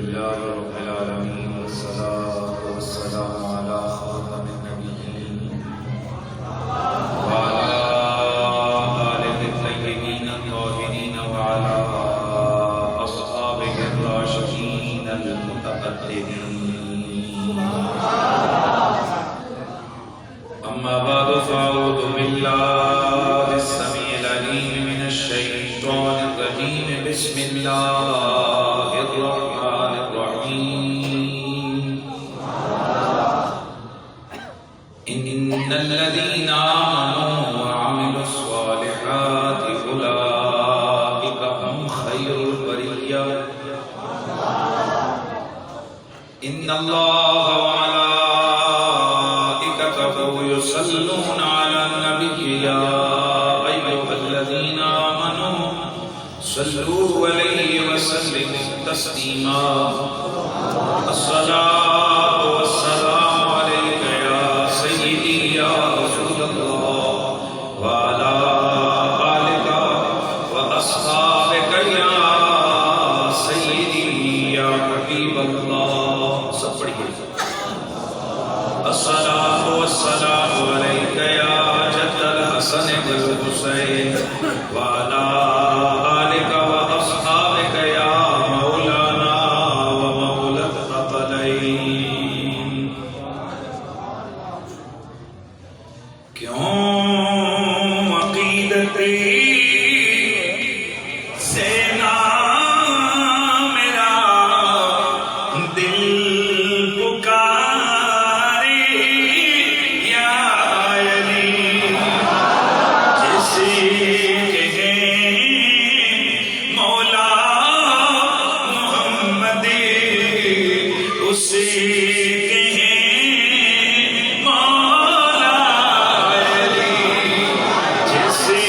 لله رب العالمين والصلاة والسلام على خاتم النبيين وعلى آله الطيبين الطاهرين وعلى أصحابه الراشدين المتقدمين. أما بعد فأعوذ بالله السميع العليم من الشيطان الرجيم. بسم الله الرحمن الرحيم. إن الذين آمنوا وعملوا الصالحات أولئك هم خير البرية. إن الله وملائكته يصلون على النبي يا أيها الذين آمنوا صلوا عليه وسلموا تسليما. الصلاة والسلام عليك يا سيدي يا رسول الله وعلى آلك وأصحابك يا سيدي يا حبيب الله. سب پڑھیے. الصلاة والسلام عليك يا جد الحسن والحسين وعلى آلك وأصحابك يا مولانا ومولى الثقلين. کیوں عقیدتی سے نہ میرا دل پکارے یا علی. جسے کہیں مولا محمد اسے کہیں مولا علی. جسے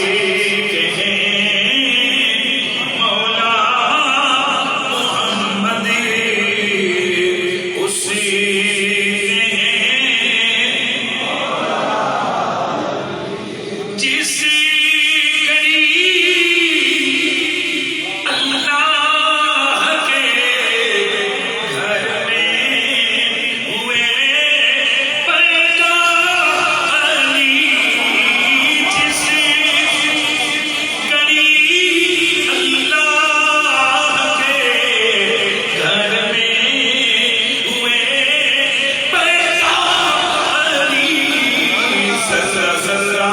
کہیں مولا محمد اسے جس گھڑی اللہ کے گھر میں ہوئے پیدا علی. جس گھڑی اللہ کے گھر میں ہوئے پیدا علی. ذرا ذرا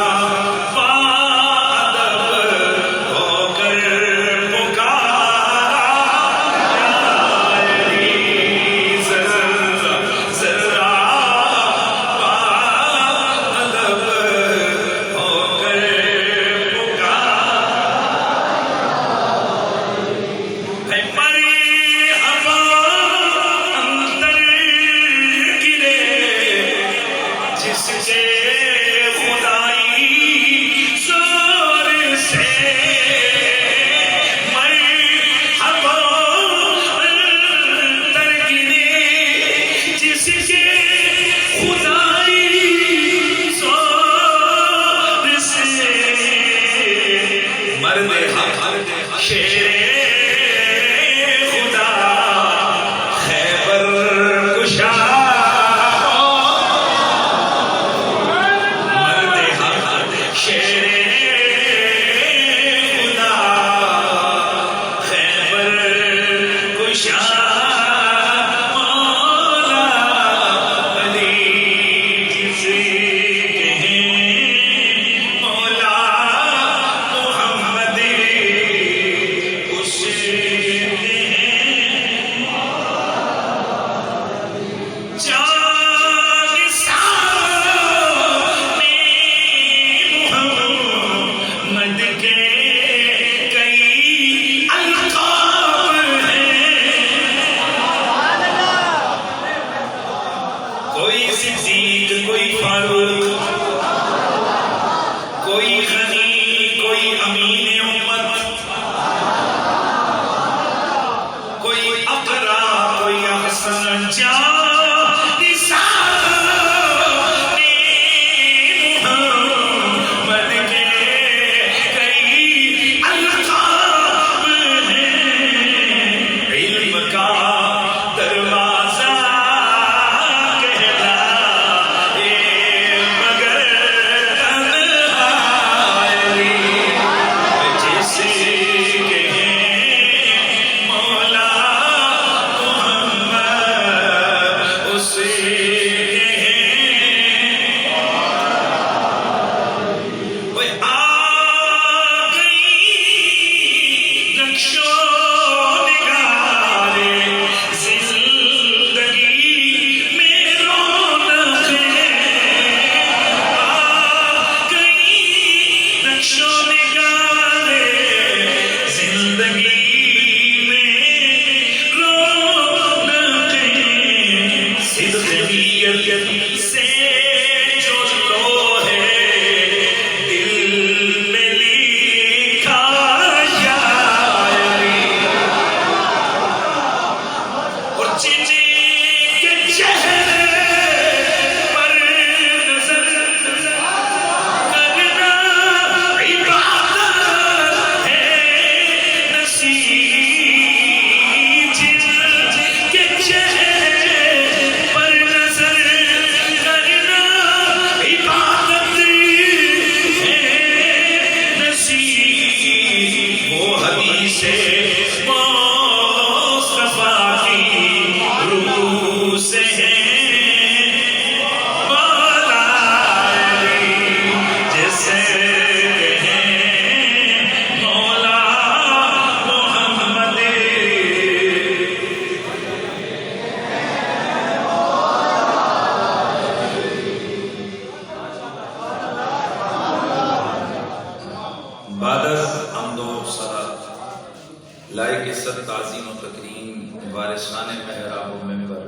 سے جو لوہے دل میں لکھا شاعری اور چیزیں کے چہرے پر نظر کرنا عبادت ہے نصیب کے چہرے پر نظر کرنا عبادت ہے نصیب وہ حدیث مصطفیٰ کی روح سے ہے مولا علی جیسے کہیں مولا محمد بعد از حمد و صلات لائق عزت تعظیم و تکریم وارثان محراب و منبر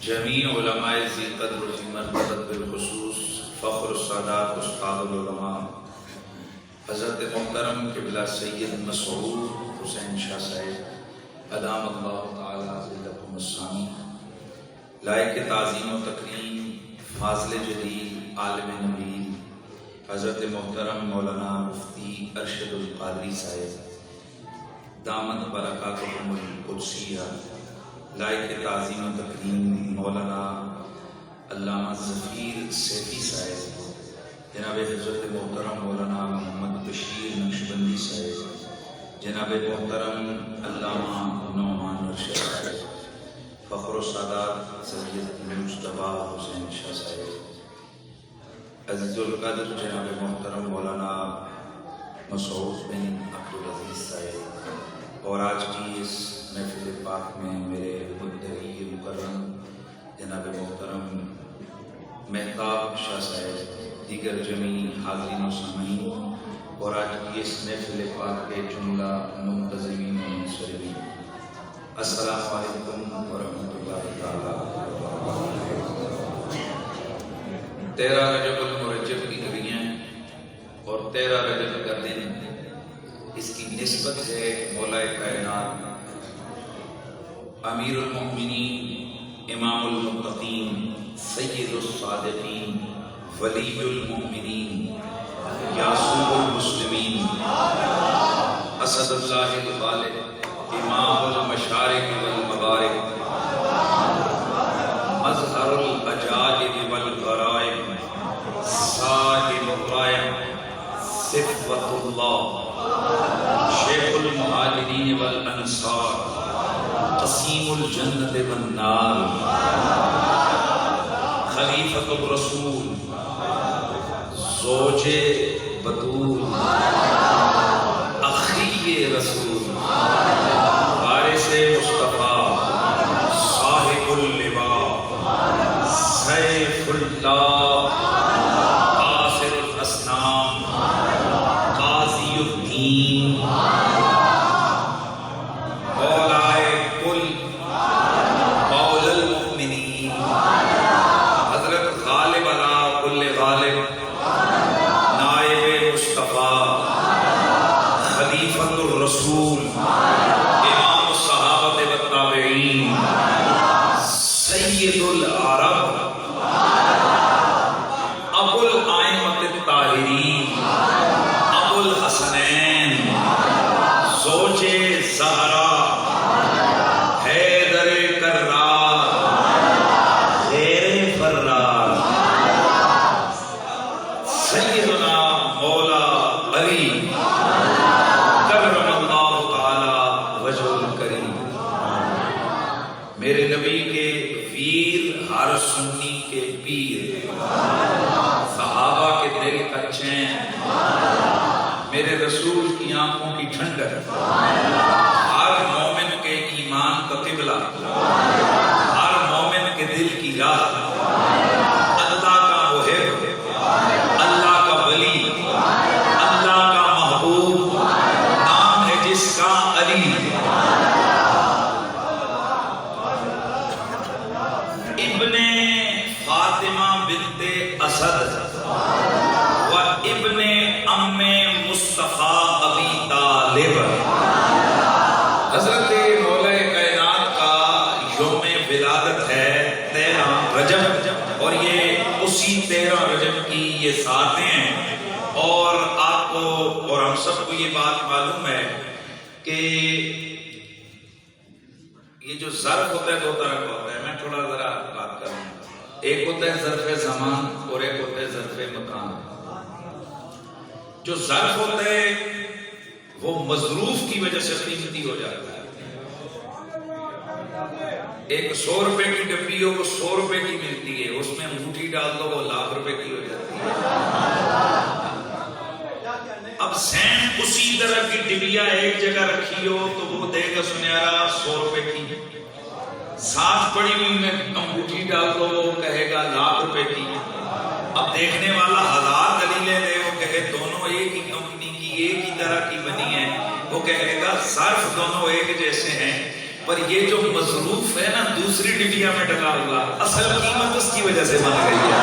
جمیع علماء ذی قدر و ذی مرتبت بالخصوص فخر السادات استاد العلماء حضرت محترم قبلہ سید مسعود حسین شاہ صاحب ادام اللہ تعالی ذلکم السامی لائق تعظیم و تکریم فاضل جلیل عالم نبیل حضرت محترم مولانا مفتی ارشد القادری صاحب دامت برکاتہم القدسیہ لائق تعظیم و تکریم مولانا علامہ ظفیر سیفی صاحب جناب حضرت محترم مولانا محمد بشیر نقشبندی صاحب جناب محترم علامہ نعمان ارشد صاحب فخر السادات سید مجتبیٰ حسین شاہ صاحب عزیز القدر جناب محترم مولانا مسعود بن عبدالعزیز صاحب اور آج کی اس محفل پاک میں میرے مدعی مکرم جناب محترم مہتاب شاہ صاحب دیگر جمیع حاضرین و سامعین اور آج کی اس محفل پاک کے جملہ منتظمین و منصرفین السلام علیکم ورحمۃ اللہ تعالیٰ وبرکاتہ۔ 13 رجب المرجب کی گھڑیاں اور 13 رجب کا دن اس کی نسبت ہے مولا کائنات امیر المؤمنین امام المتقین سید الصادقین ولی المؤمنین یاسوب المسلمین اسد اللہ الغالب امام المشارق والمغارب مظہر العجائب والغرائب صاحب الرائب صفوت اللہ شیخ المہاجرین والانصار قسیم الجنت والنار خلیفۃ الرسول زوج بطول اخی رسول وارث مصطفیٰ صاحب اللواء سیف اللہ قاصر الاسنام قاضی الدین مولائے کل مولا المؤمنین حضرت غالب علی کل غالب نائب مصطفیٰ خلیفۃ الرسول امام الصحابہ والتابعین سید العرب ابو الائمۃ الطاہرین ابو الحسنین زوج زہرا حیدر کرار غیر فرار سیدنا مولا علی کرم اللہ تعالی وجہ الکریم میرے نبی کے ویر ہر سنی کے پیر صحابہ کے دل کا چین میرے رسول کی آنکھوں کی ٹھنڈک ہر مومن کے ایمان کا قبلہ ہر مومن کے دل کی راہ اللہ کا محب اللہ کا ولی اللہ کا محبوب نام ہے جس کا علی ابن بنت اسد و ابن ام مصطفیٰ ابی طالب. حضرت مولا کائنات کا یوم ولادت ہے 13 رجب، اور یہ اسی 13 رجب کی یہ ساتیں ہیں. اور آپ کو اور ہم سب کو یہ بات معلوم ہے کہ یہ جو ظرف ہوتا ہے دو طرح کا ہوتا ہے. میں تھوڑا ذرا بات کروں. ایک ہوتا ہے ظرف زمان اور ایک ہوتا ہے ظرف مکان. جو ظرف ہوتا ہے وہ مظروف کی وجہ سے قیمتی ہو جاتا ہے. ایک 100 روپے کی ڈبی ہو وہ 100 روپے کی ملتی ہے، اس میں انگوٹھی ڈال دو وہ 1,00,000 روپے کی ہو جاتی ہے. اب سین اسی طرح کی ڈبیا ایک جگہ رکھی ہو تو وہ دے گا سنیارا 100 روپے کی. ساتھ پڑی ہوئی میں انگوٹھی ڈال دو وہ کہے گا 1,00,000 روپے کی. اب دیکھنے والا 1000 دلیلیں دے وہ کہے دونوں ایک ہی کمپنی کی ایک ہی طرح کی بنی ہے، وہ کہے گا ظرف دونوں ایک جیسے ہیں، پر یہ جو مصروف ہے نا دوسری ڈبیا میں ڈلا ہوا اصل قیمت اس کی وجہ سے بن گئی ہے.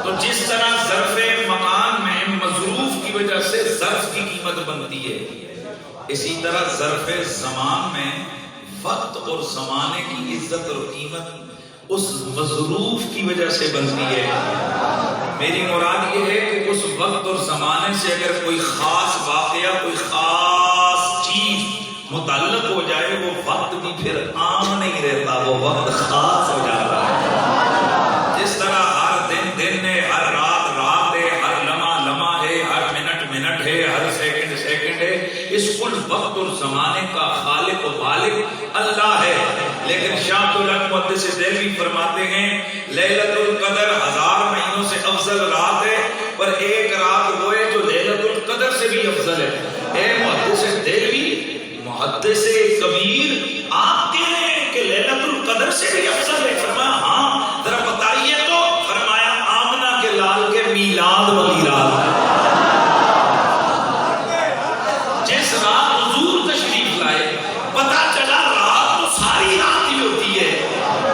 تو جس طرح ظرف مکان میں مظروف کی وجہ سے ظرف کی قیمت بنتی ہے، اسی طرح ظرف زمان میں وقت اور زمانے کی عزت اور قیمت اس مظروف کی وجہ سے بنتی ہے. میری مراد یہ ہے کہ اس وقت اور زمانے سے اگر کوئی خاص واقعہ کوئی خاص چیز متعلق ہو جائے وہ وقت بھی پھر عام نہیں رہتا، وہ وقت خاص ہو جاتا ہے. جس طرح ہر دن دن ہے، ہر رات رات ہے، ہر لمحہ لمحہ ہے، ہر منٹ منٹ ہے، ہر سیکنڈ سیکنڈ ہے. اس کل وقت اور زمانے کا خالق و مالک اللہ ہے. لیکن شاہ محدث دہلوی فرماتے ہیں لیلۃ القدر 1000 مہینوں سے افضل رات ہے، پر ایک رات وہ ہے جو لیلۃ القدر سے بھی افضل ہے. اے محدث دہلوی، محدث کبیر، آپ کہہ رہے ہیں کہ لیلۃ القدر سے بھی افضل ہے؟ فرمایا ہاں، ذرا بتائیے تو. فرمایا آمنہ کے لال کے میلاد والی رات ہے. جس رات حضور تشریف لائے پتا چلا رات تو ساری رات ہی ہوتی ہے،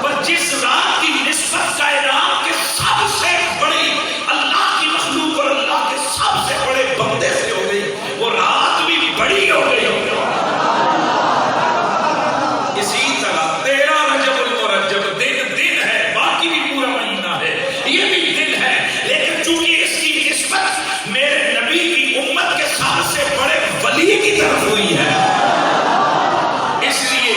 پر جس رات کی نسبت کائنات کے سب سے بڑی اللہ کی مخلوق اور اللہ کے سب سے بڑے بندے سے ہو گئی، وہ رات بھی بڑی ہو گئی. اسی طرح 13 رجب المرجب دن ہے، باقی بھی پورا مہینہ ہے، یہ بھی دن ہے، لیکن چونکہ اس کی نسبت میرے نبی کی امت کے سب سے بڑے ولی کی طرف ہوئی ہے، اس لیے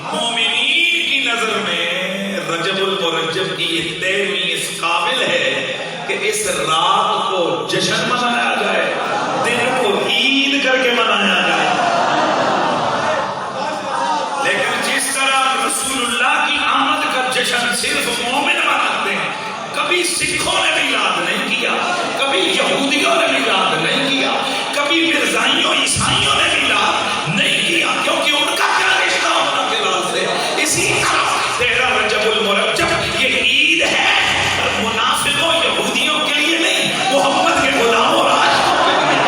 مومنین کی نظر میں رجب المرجب کی یہ 13ویں اس قابل ہے کہ اس رات کو جشن منایا جائے، دن کو عید کر کے منایا جائے. لیکن جس طرح رسول اللہ کی آمد کا جشن صرف مومن مناتے ہیں، کبھی سکھوں نے میلاد نہیں کیا، کبھی یہودیوں نے میلاد نہیں کیا، کبھی مرزائیوں عیسائیوں نے میلاد نہیں کیا، کیونکہ ان کا کیا رشتہ ہونا خلال سے. اسی طرح 13 رجب المرجب یہ عید ہے منافقوں یہودیوں کے لیے نہیں، محمد کے غلاموں اور عاشقوں کے لیے.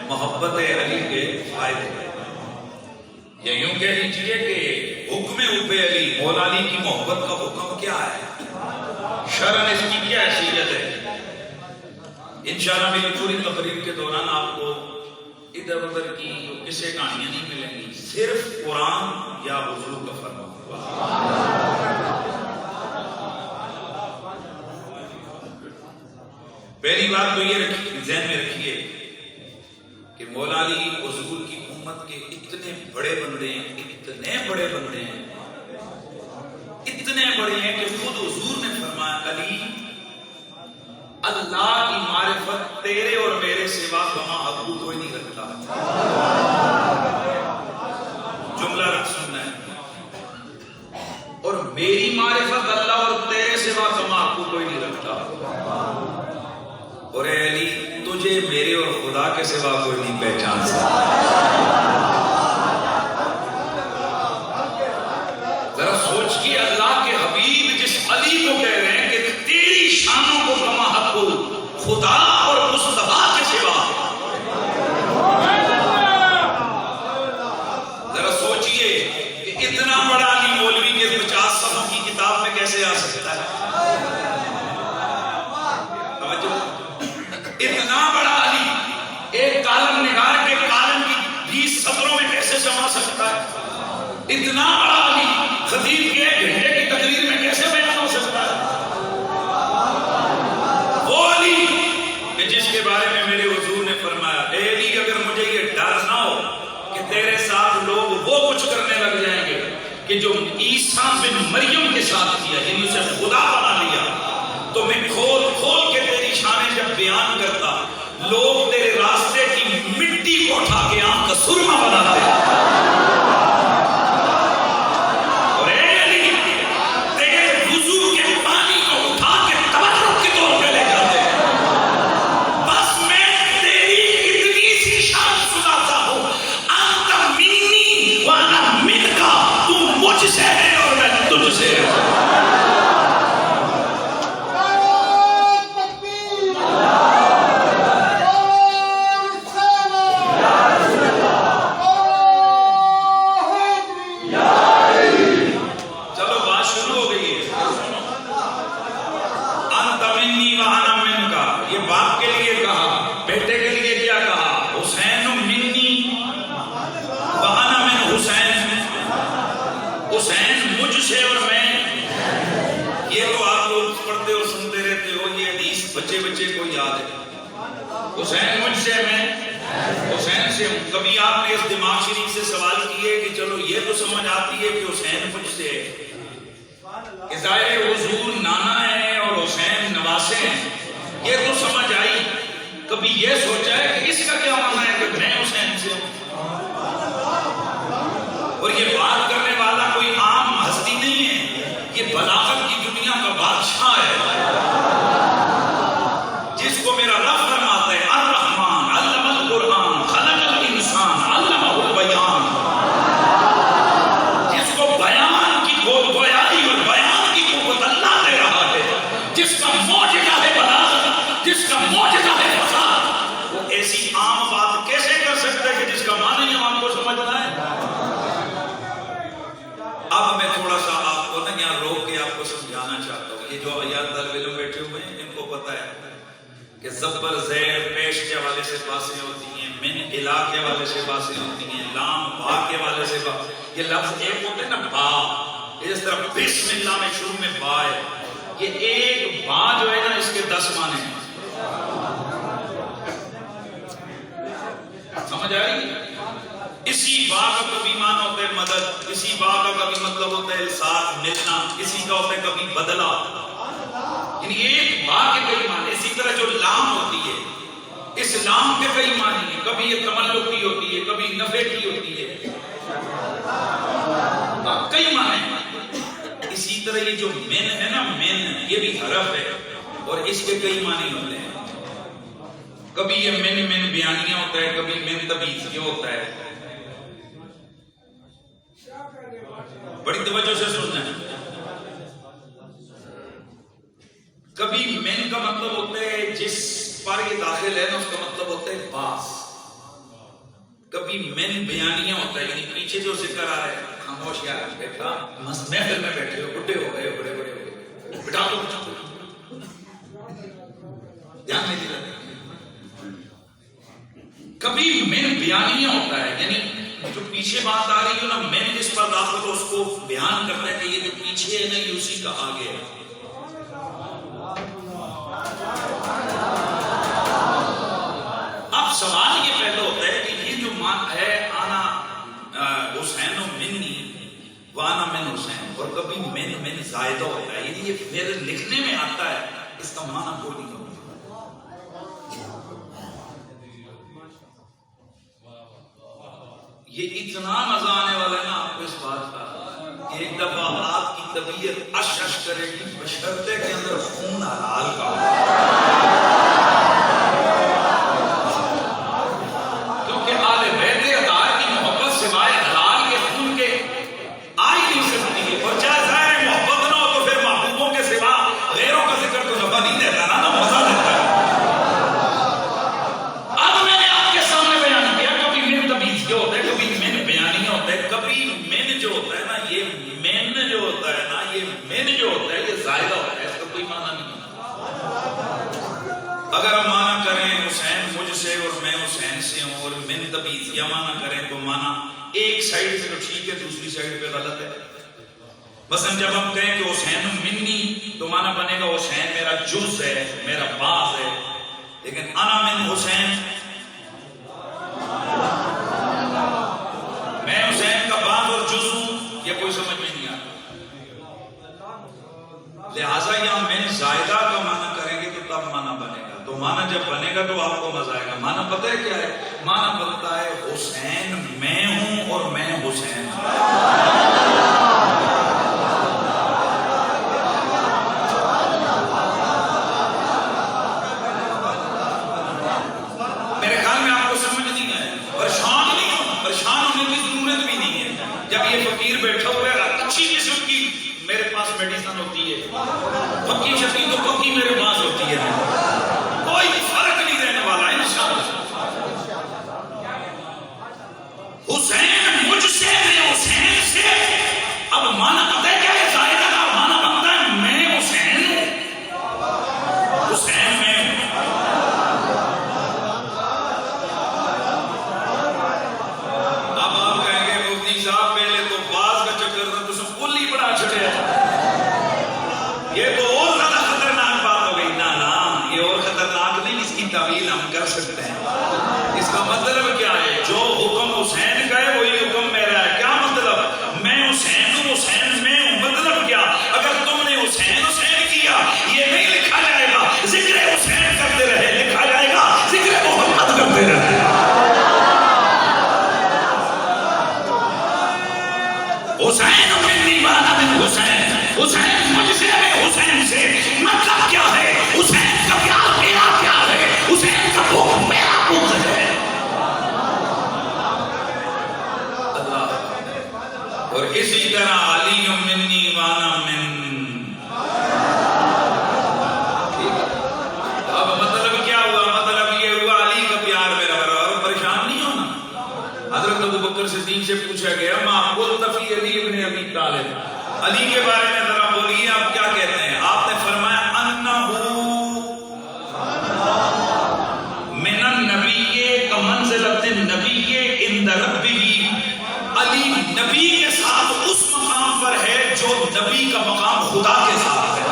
محبت علی کے فائدے. یا یوں کہہ لیجیے کہ حکم حب علی، مولا علی کی محبت کا حکم کیا ہے، شرع اس کی کیا حیثیت ہے. انشاءاللہ میری پوری تقریر کے دوران آپ کو ادھر ادھر کی قصے کہانیاں نہیں ملیں گی، صرف قرآن یا حضور کا فرمان۔ پہلی بات تو یہ ذہن میں رکھیے کہ مولا علی حضور کی امت کے اتنے بڑے بندے ہیں، اتنے بڑے بندے ہیں، اتنے بڑے ہیں کہ خود حضور نے فرمایا علی اللہ کی معرفت تیرے اور میرے سوا کما ابو کوئی نہیں رکھتا۔ جملہ رکھ سننا ہے، اور میری معرفت اللہ اور تیرے سوا کما ابو کوئی نہیں رکھتا، اور اے علی تجھے میرے اور خدا کے سوا کوئی نہیں پہچان سکتا۔ ذرا سوچ کے اللہ کے حبیب جس علی کو کہہ رہے ہیں کہ تیری شانوں کو کما حق خدا اور مصطفیٰ کے سوا، ذرا سوچئے کہ اتنا بڑا علی مولوی کے 50 صفحوں کی کتاب میں کیسے آ سکتا ہے؟ اتنا بڑا علی ایک کالم نگار کے کالم کی 20 سطروں میں کیسے سما سکتا ہے؟ اتنا بڑا علی خطیب کے 1 گھنٹے کی تقریر میں کیسے بیان ہو سکتا ہے؟ وہ علی کہ جس کے بارے میں میرے حضور نے فرمایا اے علی اگر مجھے یہ ڈر نہ ہو کہ تیرے ساتھ لوگ وہ کچھ کرنے لگ جائیں گے کہ جو عیسیٰ بن مریم کے ساتھ کیا، یعنی اسے خدا بنا لیا، تو میں کھول کھول کے تیری شانیں جب بیان کرتا لوگ تیرے راستے کی مٹی کو اٹھا کے آنکھ کا سرما بناتے ہیں، اور اے علی تیرے وضو کے پانی کو اٹھا کے تبرک کے طور پہ لے جاتے ہیں۔ بس میں تیری اتنی سی شان سناتا ہوں، انت منی وانا منکا، تو مجھ سے ہے اور میں تجھ سے ہوں۔ بچے کو یاد ہے حسین مجھ سے، میں حسین سے ہوں۔ کبھی آپ نے اس دماغ شریف سے سوال کیے کہ چلو یہ تو سمجھ آتی ہے کہ حسین مجھ سے ہے، کہ ظاہر حضور نانا ہے اور حسین نواسے ہیں، یہ تو سمجھ آئی۔ کبھی یہ سوچا ہے کہ اس کا کیا معنی ہے کہ میں حسین سے ہوں؟ اور یہ بات کرنے والا کوئی عام ہستی نہیں ہے، یہ بلاغت کی دنیا کا بادشاہ ہے، جس کو میرا رب فرماتا ہے الرحمن علم القرآن خلق الانسان علمہ البیان، جس کو بیان کی گویائی اور بیان کی قوت اللہ دے رہا ہے، جس کا معجزہ ہے بلاغت، جس کا معجزہ ہے فصاحت، وہ ایسی عام بات کیسے کر سکتا ہے کہ جس کا معنی ہم کو سمجھنا ہے؟ اب میں تھوڑا سا آپ کو نا یہاں روک کے آپ کو سمجھانا چاہتا ہوں۔ یہ جو آیات طالب علم بیٹھے ہوئے ہیں ان کو پتہ ہے کہ زبر زیر پیش کے حوالے سے باتیں ہوتی ہیں، من الہ کے حوالے سے باتیں ہوتی ہیں، لام با کے حوالے سے بات، یہ لفظ ایک ہوتے ہیں نا با، اس طرح بسم اللہ میں شروع میں با ہے، یہ ایک با جو ہے نا اس کے 10 معنی ہیں، سمجھ آ رہی ہے؟ اسی با کا کبھی معنی ہوتا ہے مدد، اسی با کا کبھی مطلب ہوتا ہے الساق ملنا، اسی کا ہوتا ہے کبھی بدلہ، یعنی ایک با کے کئی معنی۔ اسی طرح جو لام ہوتی ہے، اس لام کے کئی معنی ہیں، کبھی یہ تملک کی ہوتی ہے، کبھی نفع کی ہوتی ہے، کئی معنی ہیں۔ اسی طرح یہ جو من ہے نا، من یہ بھی حرف ہے اور اس کے کئی معنی ہوتے ہیں، کبھی یہ من بیانیہ ہوتا ہے، کبھی من تبعیضیہ ہوتا ہے۔ بڑی توجہ سے سننا ہے، کبھی من کا مطلب ہوتا ہے جس پر یہ داخل ہے نا اس کا مطلب ہوتا ہے باس، کبھی من بیانیہ ہوتا ہے، یعنی پیچھے جو ذکر آ رہا ہے خاموش یار بیٹھا محفل میں بیٹھے ہو، بڈھے ہو گئے، بڑے بڑے ہو گئے، بٹھا دو دھیان نہیں دیا، کبھی من بیانیہ ہوتا ہے، یعنی جو پیچھے بات آ رہی ہے نا، من جس پر داخل ہو اس کو بیان کرتا ہے کہ یہ جو پیچھے ہے نا یہ اسی کا آگے ہے. اب سوال یہ پیدا ہوتا ہے کہ یہ جو مان ہے آنا حسین و منی وانا من حسین، اور کبھی من زائدہ ہوتا ہے، یعنی یہ پھر لکھنے میں آتا ہے، اس کا معنی کوئی نہیں ہوتا. یہ اتنا مزہ آنے والا ہے نا آپ کو اس بات کا کہ ایک دفعہ آپ کی طبیعت اش کرے گی بشرطے کے اندر خون حلال کا ہو، کیونکہ آل بیت اطہار کی محبت سوائے حلال کے خون کے آ ہی نہیں سکتی ہے. اور چاہے ظاہر محبت نہ ہو تو پھر محبوبوں کے سوا غیروں کا ذکر تو نفع نہیں دیتا نا، مزہ دیتا ہے. اب میں نے آپ کے سامنے بیان کیا کبھی من تمیز جو ہوتا ہے، کبھی من بیانی ہوتا ہے. کبھی من جو ہوتا ہے نا، یہ من جو ہوتا ہے نا، یہ من جو ہوتا ہے یہ زائدہ ہوتا ہے، اس کا کوئی معنی نہیں. اگر ہم معنی کریں حسین مجھ سے اور میں حسین سے ہوں، اور من تمیز یا معنی کریں تو معنی ایک سائڈ پہ تو ٹھیک ہے، دوسری سائڈ پہ غلط ہے. مثلا جب ہم کہیں کہ حسین منی تو معنی بنے گا حسین میرا جز ہے، میرا باز ہے. لیکن انا من حسین، میں حسین کا باز اور جز ہوں، یہ کوئی سمجھ میں نہیں آتا. لہٰذا یہاں من زائدہ کا معنی کریں گے تو تب معنی بنے گا. تو معنی جب بنے گا تو آپ کو مزہ آئے گا. معنی پتہ ہے کیا ہے؟ معنی بنتا ہے حسین میں ہوں اور میں حسین ہوں. میرے خیال میں آپ کو سمجھ نہیں آئے. پریشان نہیں ہو، پریشان ہونے کی ضرورت بھی نہیں ہے. جب یہ فقیر بیٹھا ہوا ہے، اچھی قسم کی میرے پاس میڈیسن ہوتی ہے، پکی شکی تو پکی میرے پاس ہوتی ہے، کوئی فرق نہیں رہنے والا انشاءاللہ. حسین مجھ سے، میں حسین سے. اب مانا پتہ ہے کیا ہے؟ زائدہ کا مانا بنتا ہے میں حسین ہوں، حسین میں ہوں. اب آپ کہیں گے مفتی صاحب پہلے تو باز کا چکر تھا تو سب کل ہی بڑا چھڑے، یہ تو اور زیادہ خطرناک بات ہو گئی. نا یہ اور خطرناک نہیں، اس کی تعویل ہم کر سکتے ہیں. اس کا مطلب کیا ہے؟ جو حکم حسین کا ہے وہی حکم میرا ہے. کیا مطلب؟ میں حسین ہوں، حسین میں ہوں. مطلب کیا؟ اگر تم نے حسین حسین کیا یہ نہیں لکھا جائے گا ذکر حسین کرتے رہے، لکھا جائے گا ذکر محمد کرتے رہے. حسین منی وانا من حسین، حسین مجھ سے میں حسین سے. مطلب کیا ہے؟ حسین کا پیار میرا پیار ہے، حسین کا بغض میرا بغض ہے. اللہ. اور اسی طرح علی منی وانا من. اب مطلب کیا ہوا؟ مطلب یہ ہوا علی کا پیار میرا برابر. پریشان نہیں ہونا. حضرت ابوبکر صدیق سے پوچھا گیا ما قلت فی علی ابن ابی طالب، علی کے بارے میں ذرا بولیے آپ کیا کہتے ہیں؟ آپ نے فرمایا انہ من النبی کمنزلۃ النبی عند ربہ. علی نبی کے ساتھ اس مقام پر ہے جو نبی کا مقام خدا کے ساتھ ہے.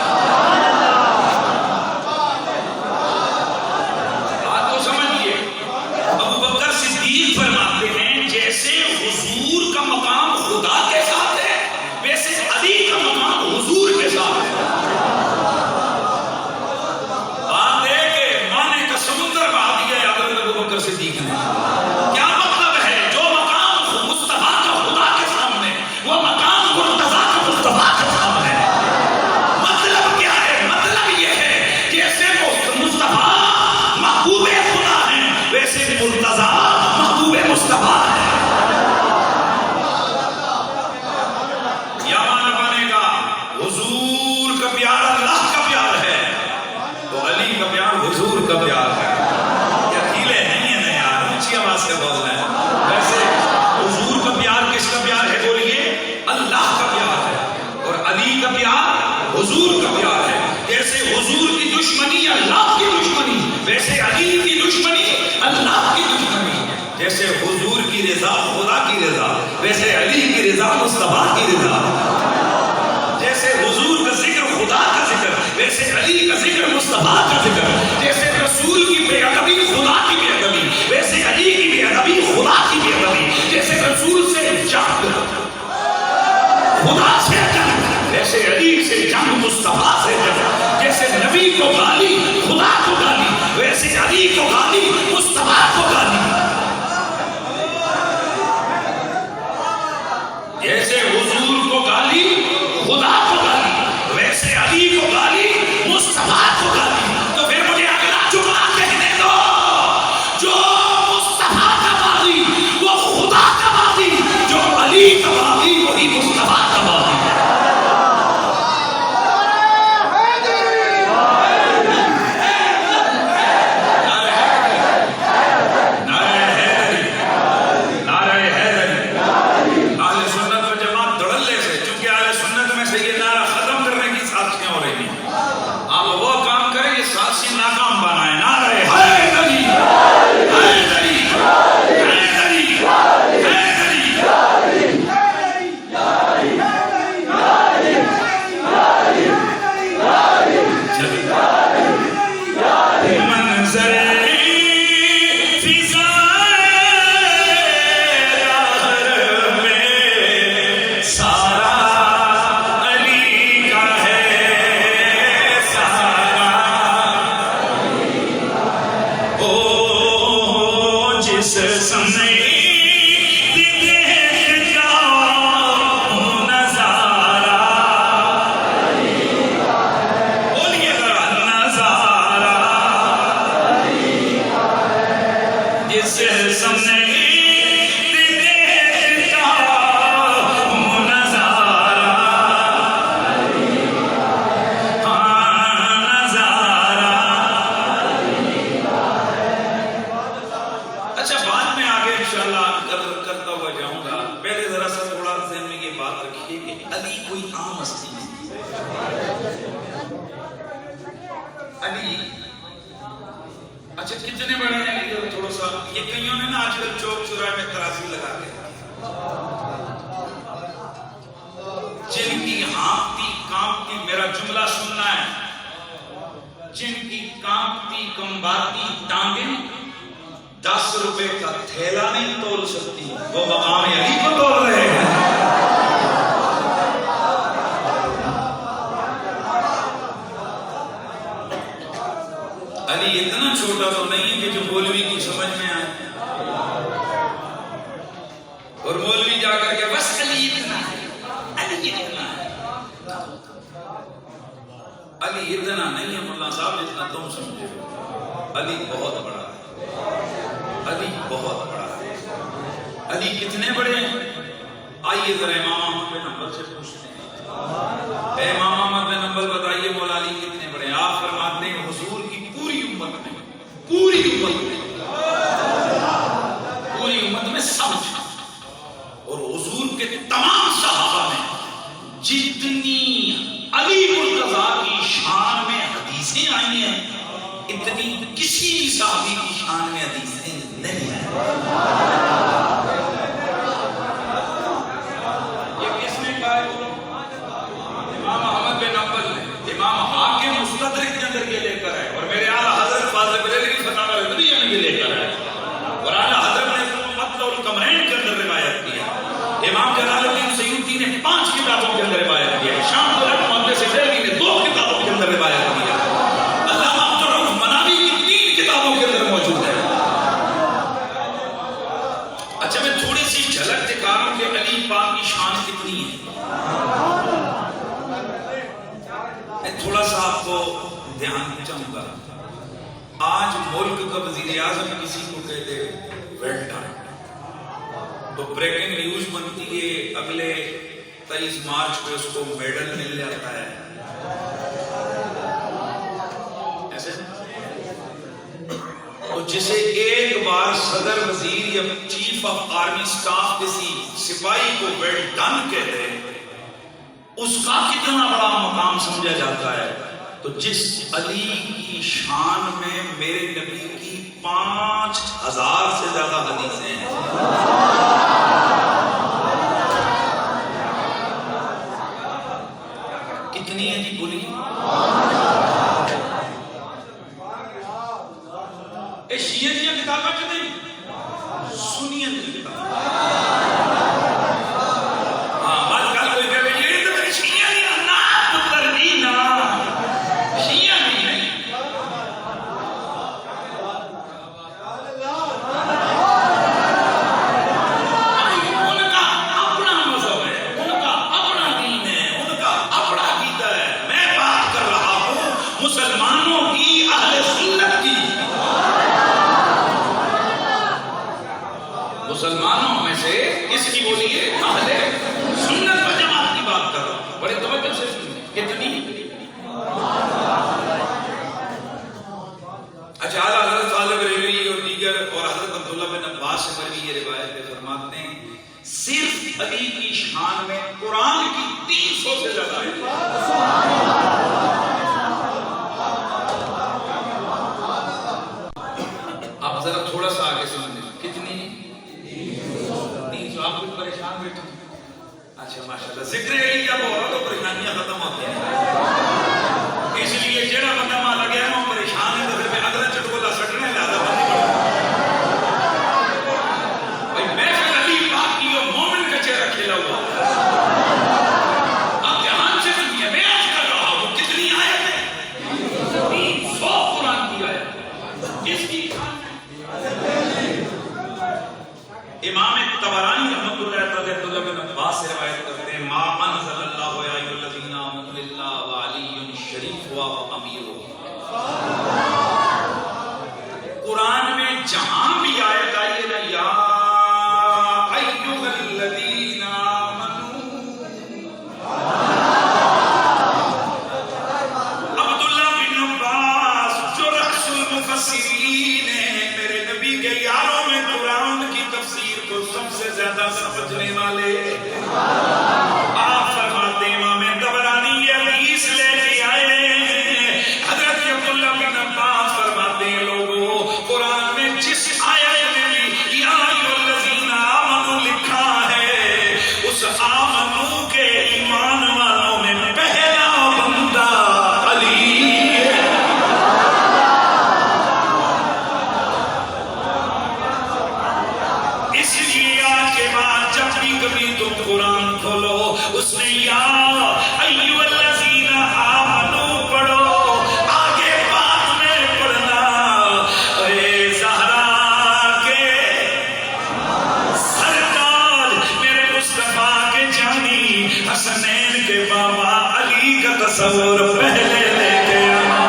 بات کو سمجھیے. ابوبکر صدیق فرماتے ہیں جیسے حضور کا مقام خدا کے ساتھ ہے ویسے علی کا مقام حضور کے ساتھ ہے. خدا کی رضا، ویسے علی کی رضا مصطفیٰ کی رضا. جیسے حضور کا ذکر خدا کا ذکر، ویسے علی کا ذکر مصطفیٰ کا ذکر. جیسے رسول کی بے ادبی خدا کی بے ادبی، ویسے علی کی بے ادبی خدا کی بے ادبی. جیسے رسول سے جنگ خدا سے جنگ، ویسے علی سے جنگ مصطفیٰ سے جنگ. جیسے نبی کو گالی خدا کو گالی، ویسے علی کو گالی مصطفیٰ کو گالی. جیسے حضور کو گالی خدا کو گالی، ویسے علی کو گالی مصطفیٰ کو گالی. تو پھر مجھے اگلا جملہ کہنے دو، جو مصطفیٰ کا باغی وہ خدا کا باغی، جو علی کا باغی وہی مصطفیٰ کا باغی. اچھا کتنے بڑے ہیں تھوڑا سا یہ کئیوں نے نا آج کل چوک چورائے میں ترازی لگا کے جن کی ہانپتی کانپتی، میرا جملہ سننا ہے، جن کی کانپتی کمباتی ٹانگیں 10 روپے کا تھیلا نہیں تول سکتی، وہ مقام علی کو تول رہے ہیں. علی اتنا چھوٹا تو نہیں کہ جو مولوی کی سمجھ میں آئے، اور مولوی جا کر کے بس علی اتنا ہے، علی اتنا ہے. علی اتنا نہیں ہے مولانا صاحب جتنا تم سمجھے. علی بہت بڑا ہے، علی بہت بڑا ہے. علی کتنے بڑے ہیں؟ آئیے ذرا امام احمد بن حنبل سے پوچھتے ہیں. اے امام احمد بن حنبل بتائیے مولا علی کتنے بڑے ہیں؟ آپ فرماتے ہیں حضور کی پوری امت میں سمجھ، اور حضور کے تمام صحابہ میں جتنی علی مرتضیٰ کی شان میں حدیثیں آئی ہیں اتنی کسی بھی صحابی کی شان میں حدیثیں نہیں ہیں. یہ کس نے کہا ہے؟ امام احمد بن حنبل نے. امام حاکم مستدرک کے اندر یہ لے کر ہے، اور میرے اعلیٰ حضرت فاضل بریلوی فتاوی رضویہ میں یہ لے کر ہے، اور اعلیٰ حضرت نے مطلع القمرین کے اندر روایت کی ہے. امام جلال الدین سیوطی نے 5 کتابوں کے اندر روایت کی ہے. شام طلب محدث دہلوی نے 2 کتابوں کے اندر روایت کی ہے. علامہ عبدالرؤف مناوی کی 3 کتابوں کے اندر موجود ہے. اچھا میں تھوڑی سی جھلک دکھا رہا ہوں کہ علی پاک کی شان کتنی ہے. تھوڑا سا آپ کو دھیان چاہوں گا. آج ملک کا وزیر اعظم کسی کو کہتے ویل ڈن تو بریکنگ نیوز بنتی ہے، اگلے 23 مارچ پہ اس کو میڈل مل جاتا ہے. ایسے تو جسے ایک بار صدر وزیر یا چیف آف آرمی سٹاف کسی سپاہی کو ویل ڈن کہتے ہیں، اس کا کتنا بڑا مقام سمجھا جاتا ہے. تو جس علی کی شان میں میرے نبی کی 5000 سے زیادہ حدیثیں ہیں. میں سے کس کی بولی ہے؟ اہل سنت و جماعت کی بات کر رہا ہوں. بڑے توجہ سے سنیں. کتنی؟ اچھا اعلیٰ حضرت صالح بریلوی اور دیگر اور حضرت عبداللہ بن عباس سے مروی یہ روایت پہ فرماتے ہیں صرف علی کی شان میں قرآن کی 300 سے زیادہ ہے. آپ ذرا تھوڑا سا آگے سمجھیں. کتنی؟ 300. آپ کچھ پریشان بیٹھے؟ اچھا ماشاءاللہ. ذکر علی جب ہو رہا تو پریشانیاں ختم ہوتی ہیں. اس لیے جڑا بندہ مالا گیا ہے وہ پریشان ہے تو پھر میں اگلا چٹکولا سٹنا ہے لہذا بندی بھائی محفل علی پاک کی وہ مومن کا چہرہ کھلا ہوا. اب دھیان سے سنیے. میں آج کر رہا ہوں کتنی آیت ہے؟ 300 قرآن کی آیت. کس کی شان ہے؟ امام طبرانی رحمۃ اللہ تعالی عبداللہ بن عباس سے روایت کرتے ہیں ما انزل اللہ یا ایھا الذین آمنوا الا وعلی شریف و امیر. قرآن میں جہاں بھی آیت آئی ہے نا یا ایھا الذین آمنوا, عبداللہ بن عباس جو رأس المفسرین ہیں, میرے نبی کے یاروں میں قرآن کی تفسیر کو سب سے زیادہ سمجھنے والے, آپ فرماتے ہیں امام طبرانی یہ حدیث لے کے آئے. حضرت عبداللہ بن عباس فرماتے ہیں لوگوں قرآن میں جس آیت میں بھی یا ایھا الذین آمنوا لکھا ہے اس آمنو کے ایمان والوں میں پہلا بندہ علی ہے. اس لیے آج کے بعد جب بھی کبھی تم قرآن کھولو اس میں یا ایھا الذین آمنوا پڑھو, آگے بعد میں پڑھنا اے زہرا کے سرتاج میرے مصطفیٰ کے جانی حسنین کے بابا علی کا تصور پہلے لے کے آنا.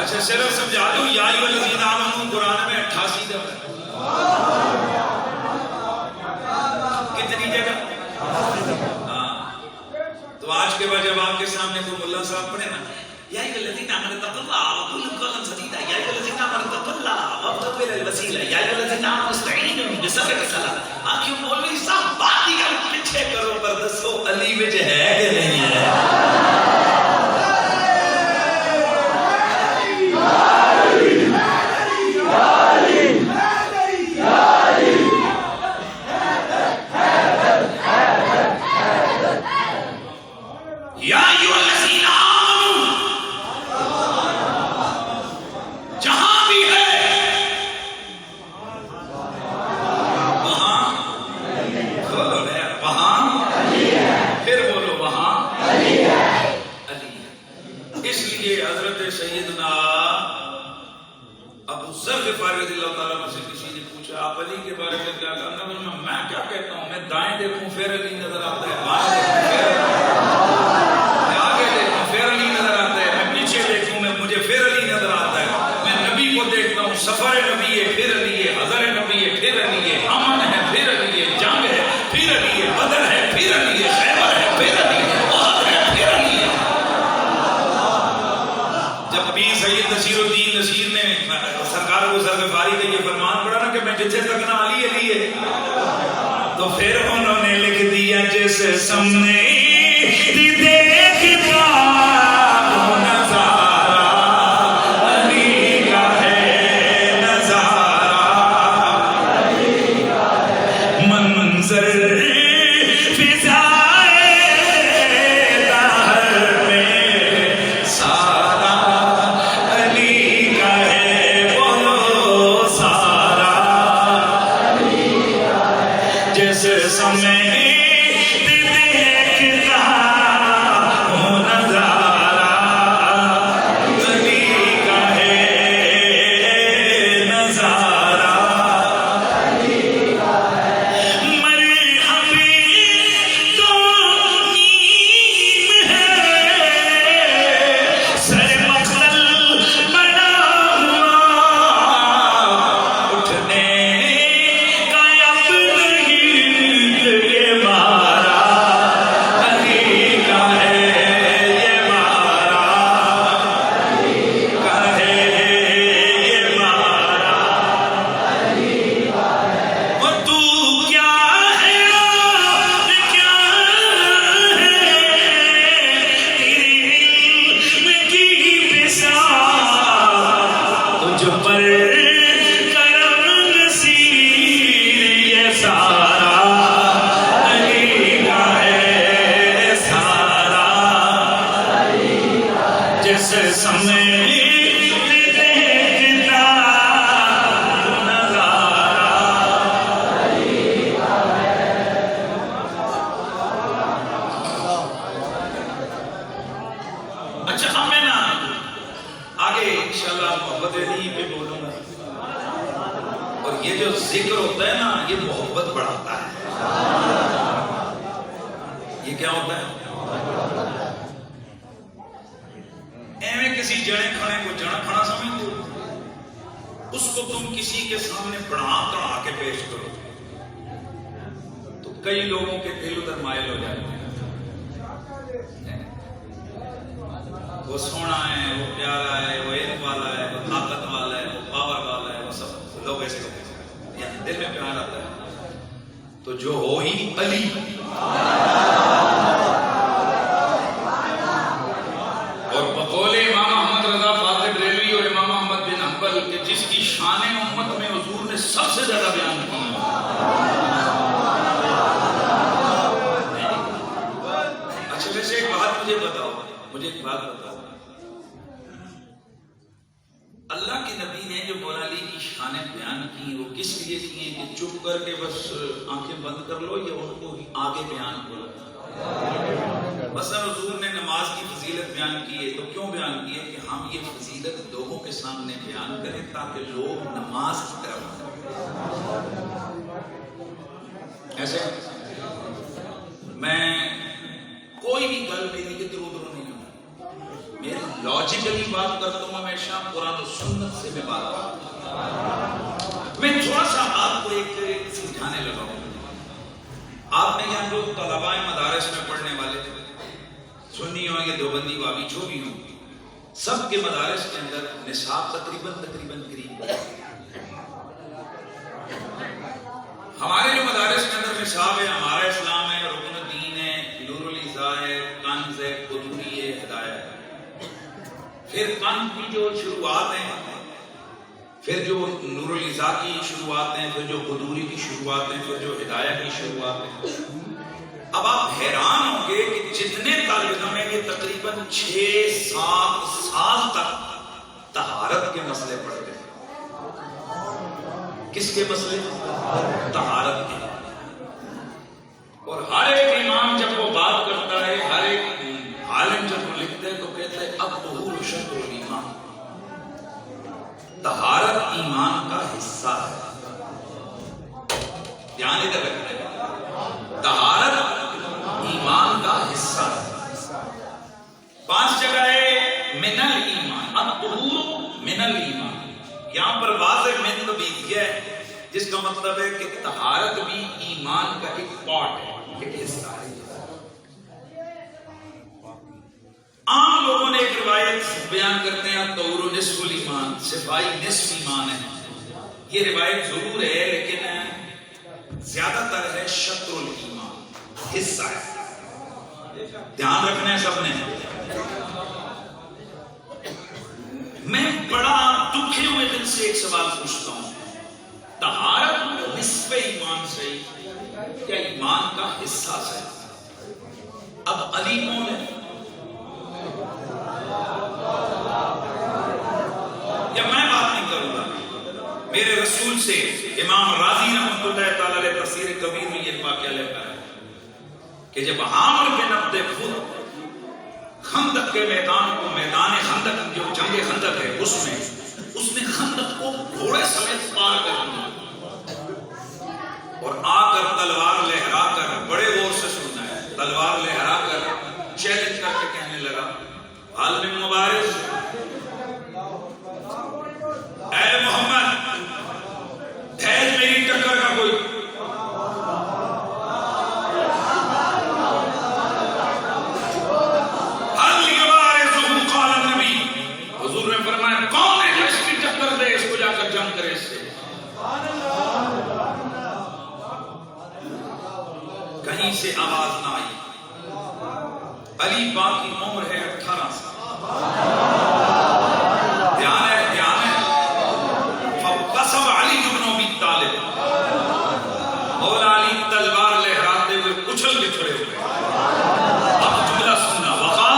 اچھا صرف سمجھا دوں یا ایھا الذین آمنوا قرآن میں 88 دفعہ ہے. کتنی جگہ؟ ہاں. تو آج کے بعد جب آپ کے سامنے کوئی ملا صاحب پڑھے نا یا ایھا الذین آمنوا اتقوا اللہ وقولوا قولا سدیدا, یا ایھا الذین آمنوا اتقوا اللہ وابتغوا الی الوسیلہ, یا ایھا الذین آمنوا استعینوا بالصبر والصلاۃ. آخر مولوی صاحب بات ہی کر پیچھے کرو پر دسو علی میں جو ہے کہ نہیں ہے؟ یا ایھا الذین آمنوا جہاں بھی ہے وہاں بولو نا, وہاں پھر بولو وہاں علی ہے. اس لیے حضرت سیدنا ابو ذر غفاری رضی اللہ تعالیٰ عنہ سے کسی نے پوچھا آپ علی کے بارے میں کیا کہنا؟ میں کیا کہتا ہوں, میں دائیں دیکھوں پھر علی نظر آتا ہے, بائیں دیکھوں پھر علی نظر آتا ہے, میں پیچھے دیکھوں میں مجھے پھر علی نظر آتا ہے, میں نبی کو دیکھتا ہوں سفر نبی ہے پھر علی ہے, حضر نبی ہے پھر علی ہے, امن ہے پھر علی ہے, جنگ ہے پھر علی ہے, بدر ہے پھر علی ہے, خیبر ہے پھر علی ہے, احد ہے پھر علی ہے. جب بھی سید نصیر الدین نصیر نے سرکار کو ذر غفاری کا یہ فرمان پڑھا نا کہ میں جتنے تک نہ علی علی ہے, تو پھر انہوں نے لکھ دیا جس سامنے دیکھتا نظارہ علی کا ہے, نظارہ علی کا ہے, منظر فضائے دہر میں سارا علی کا ہے, بولو سارا علی کا ہے. جس سمے اور یہ جو ذکر ہوتا ہے نا یہ محبت بڑھاتا ہے. یہ کیا ہوتا ہے؟ ایویں کسی جڑے کھڑے کو جڑا کھڑا سمجھتے ہو، اس کو تم کسی کے سامنے بڑھا کے پیش کرو تو کئی لوگوں کے دل ادھر مائل ہو جاتے ہیں. وہ سونا ہے، وہ پیارا ہے، وہ علم والا ہے، وہ طاقت والا ہے، وہ پاور والا ہے، وہ سب لوگ ایسے یعنی دل میں پیار آتا ہے. تو جو ہو ہی علی، اور بقول امام محمد رضا فاضل بریلوی اور امام احمد بن حنبل کہ جس کی شان امت میں حضور نے سب سے زیادہ بیان کی. اچھا ویسے ایک بات مجھے ایک بات بتاؤ، اللہ کے نبی نے جو مولا علی کی شانیں بیان کی وہ کس لیے کی ہیں کہ چپ کر کے بس آنکھیں بند کر لو یا ان کو آگے بیان کرو؟ مثلا حضور نے نماز کی فضیلت بیان کی ہے تو کیوں بیان کی ہے کہ ہم یہ فضیلت لوگوں کے سامنے بیان کریں تاکہ لوگ نماز کی طرف ایسے. میں کوئی بھی گل میری ادھر ادھر نہیں کرتا، میں لاجیکلی بات کرتا ہوں، ہمیشہ قرآن و سنت سے میں بات کرتا ہوں. میں تھوڑا سا آپ کو ایک سمجھانے لگا ہوں. آپ نے یہاں جو طلباء مدارس میں پڑھنے والے سنی ہوں یا دیوبندی وابی جو بھی ہوں، سب کے مدارس کے اندر نصاب تقریباً قریب. ہمارے جو مدارس کے اندر نصاب ہے ہمارا اسلام ہے، رکن الدین ہے، نور العزا ہے، کنز ہے، قدوری ہے، ہدایت ہے. پھر کنز کی جو شروعات ہیں، پھر جو نور العزا کی شروعات ہیں، پھر جو قدوری کی شروعات ہیں، پھر جو ہدایت کی شروعات ہیں. اب آپ حیران ہوں گے کہ جتنے طالب علم ہیں یہ تقریباً 6-7 سال تک طہارت کے مسئلے پڑھتے ہیں. کس کے مسئلے؟ طہارت کے. اور ہر ایک امام جب وہ بات کرتا ہے، ہر ایک عالم جب وہ لکھتے ہیں تو کہتے ہیں اب طہور شطر الایمان، طہارت ایمان کا حصہ ہے. دھیان ادھر رکھنا ہے، طہارت ایمان کا حصہ ہے. 5 جگہ ہے من الایمان، الطہور من الایمان. یہاں پر واضح من بھی دیا ہے جس کا مطلب ہے کہ طہارت بھی ایمان کا ایک پارٹ ہے، ایک حصہ ہے. عام لوگوں نے ایک روایت بیان کرتے ہیں طہور نصف الایمان، صفائی نصف ایمان ہے. یہ روایت ضرور ہے لیکن زیادہ تر ہے شطر الایمان، حصہ ہے. دھیان رکھنا ہے سب نے. میں بڑا دکھے ہوئے دل سے ایک سوال پوچھتا ہوں، طہارت نصف ایمان سے کیا ایمان کا حصہ سے؟ اب علی کون ہے؟ یا میں بات نہیں کروں گا، میرے رسول سے امام راضی رحمۃ اللہ تعالی علیہ تفسیر کبیر میں یہ واقعہ لکھا ہے کہ جب عامر بن عبد خود خندق کے میدان کو، میدان خندق جو جنگ خندق ہے اس نے خندق کو گھوڑے سمیت پار کر دیا اور آ کر تلوار لہرا کر، بڑے غور سے سننا ہے، تلوار لہرا کر چیلنج کر کے کہنے لگا حال میں مبارز، اے محمد بھیج میری ٹکر کا کوئی. حضور نے فرمایا کون ہے جو اس کی ٹکر دے، اس کو جا کر جنگ کرے اس سے. کہیں سے آواز نہ آئی. علی پاک کی عمر ہے 18 سال. دھیان ہے. فقصب علی بن ابی طالب، مولا علی تلوار لہراتے ہوئے اچھل کے کھڑے ہوئے. اب جملہ سننا، وقال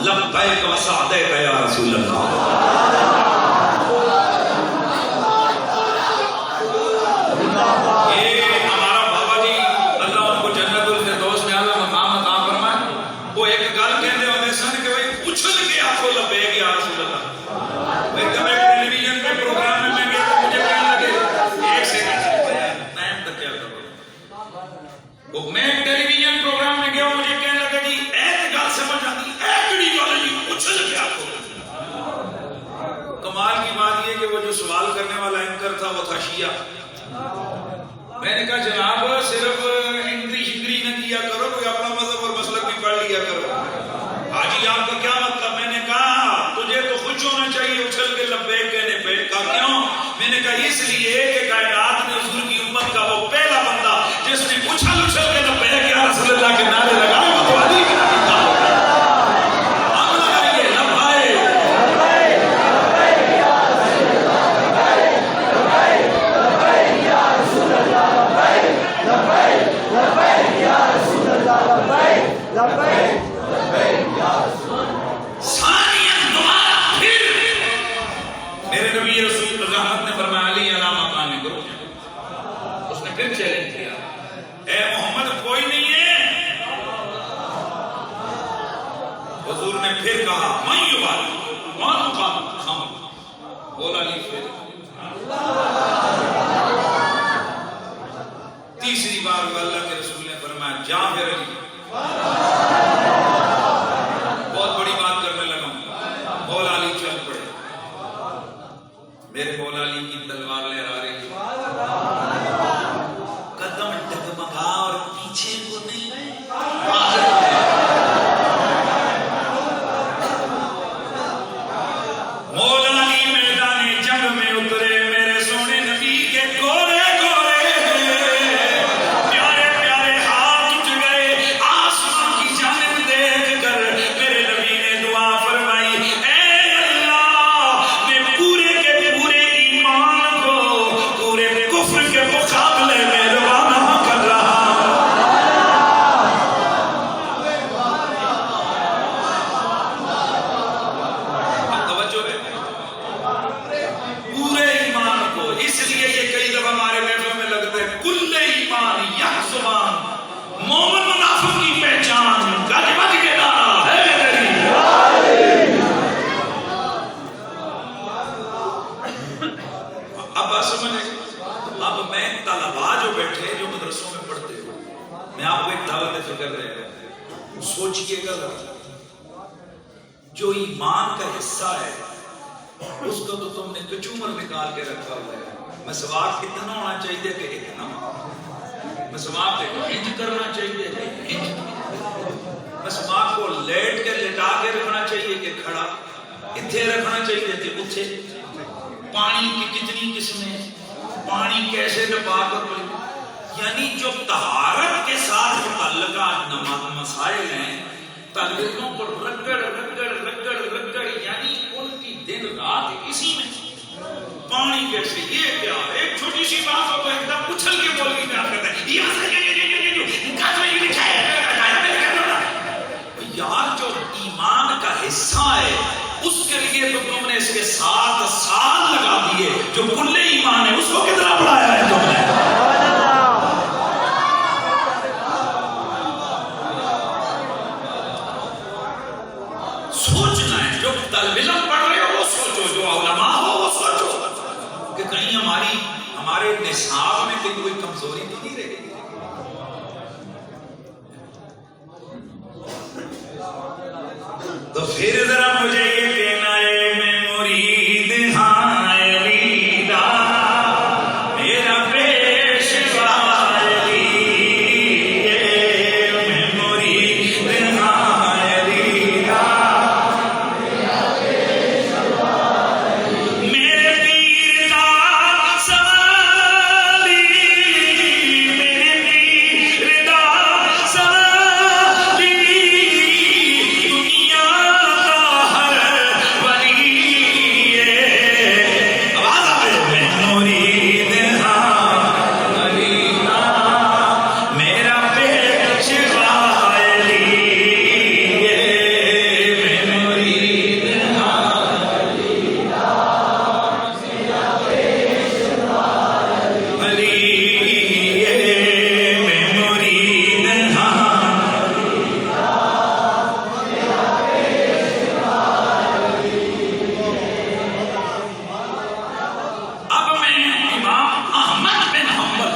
لبیک وسعدیک یا رسول اللہ. تھا شیعہ. میں نے کہا جناب صرف انگری نہ کیا کرو, کوئی اپنا مذہب اور مسلک بھی پڑھ لیا کرو. حاجی آپ کا کیا مطلب؟ میں نے کہا تجھے تو خوش ہونا چاہیے اچھل کے لبیک کہنے پہ. کہا کیوں؟ میں نے کہا اس لیے کہ کائنات میں حضور کی امت کا وہ پہلا بندہ جس نے اچھل کے لبیک یا رسول اللہ کے نعرے لگائے وہ تو علی بن ابی طالب ہے. میرے نبی رسول رحمت نے فرمایا علی علی مقام کرو. اس نے پھر چیلنج کیا, اے محمد کوئی نہیں ہے. حضور نے پھر کہا میں یبالی کون مقام خام بولا علی. پھر تیسری بار اللہ کے رسول نے فرمایا جا پھر علی. بہت بڑی بات کرنے لگا ہوں. مولا علی چل پڑے. میرے مولا علی کی تلوار لہرا رہی ہے, قدم ڈگمگا اور پیچھے کو نہیں گئے. مولا علی میدان جنگ میں اترے. میرے سونے نبی کے گورے گورے پیارے پیارے ہاتھ اٹھ گئے. آسمان کی جانب دیکھ کر میرے نبی نے دعا فرمائی, اے اللہ میں پورے کے پورے ایمان کو پورے کفر کے مقابلے میں روانہ کر رہا ہوں. توجہ ہے پورے ایمان کو. اس لیے یہ کئی دفعہ ہمارے محفل میں لگتے ہیں کل ایمان یہ زبان مومن منافق کی پہچان کلمت کے نعرہ ہے میری. اب بات سمجھے. اب میں طلباء جو بیٹھے جو مدرسوں میں پڑھتے ہو, میں آپ کو ایک دعوت فکر رہے ہیں. سوچئے گا جو ایمان کا حصہ ہے اس کو تو تم نے کچومر نکال کے رکھا ہوا ہے. مسواک کتنا ہونا چاہیے کہ اتنا. مسواک کو انج کرنا چاہیے کہ انج. مسواک کو لیٹ کے لٹا کے رکھنا چاہیے کہ کھڑا. اتھے رکھنا چاہیے کہ اتھے. پانی کی کتنی قسمیں, پانی کیسے دبا کر پڑے. یعنی جو طہارت کے ساتھ متعلقہ مسائل ہیں طالبوں کو رگڑ رگڑ رگڑ رگڑ, یعنی ان کی دن رات اسی میں. پانی کیسے, یہ کیا, ایک چھوٹی سی بات ہو تو ایک دم اچھل کے بولنے میں آتا ہے یار. جو ایمان کا حصہ ہے اس کے لیے تو تم نے اس کے 7 سال لگا دیے. جو کل ایمان ہے اس کو کتنا پڑھایا ہے تم نے. سوچنا ہے. جو طالب علم پڑھ رہے ہو وہ سوچو, جو علماء ہو وہ سوچو کہ کہیں ہمارے نصاب میں کوئی کمزوری تو نہیں رہے گی. تو پھر ذرا مجھے یہ کہنا ہے میں مرید ہاں علی دا میرا پیشوا علی. میں مرید ہاں علی دا میرے پیر دا سوالی. میرے پیر دا سوالی دنیا کا ہر ولی. آواز آئے میں مرید ہاں علی دا میرا پیشوا علی. میں مرید ہاں علی. میں مرید ہاں. اب میں امام احمد بن حنبل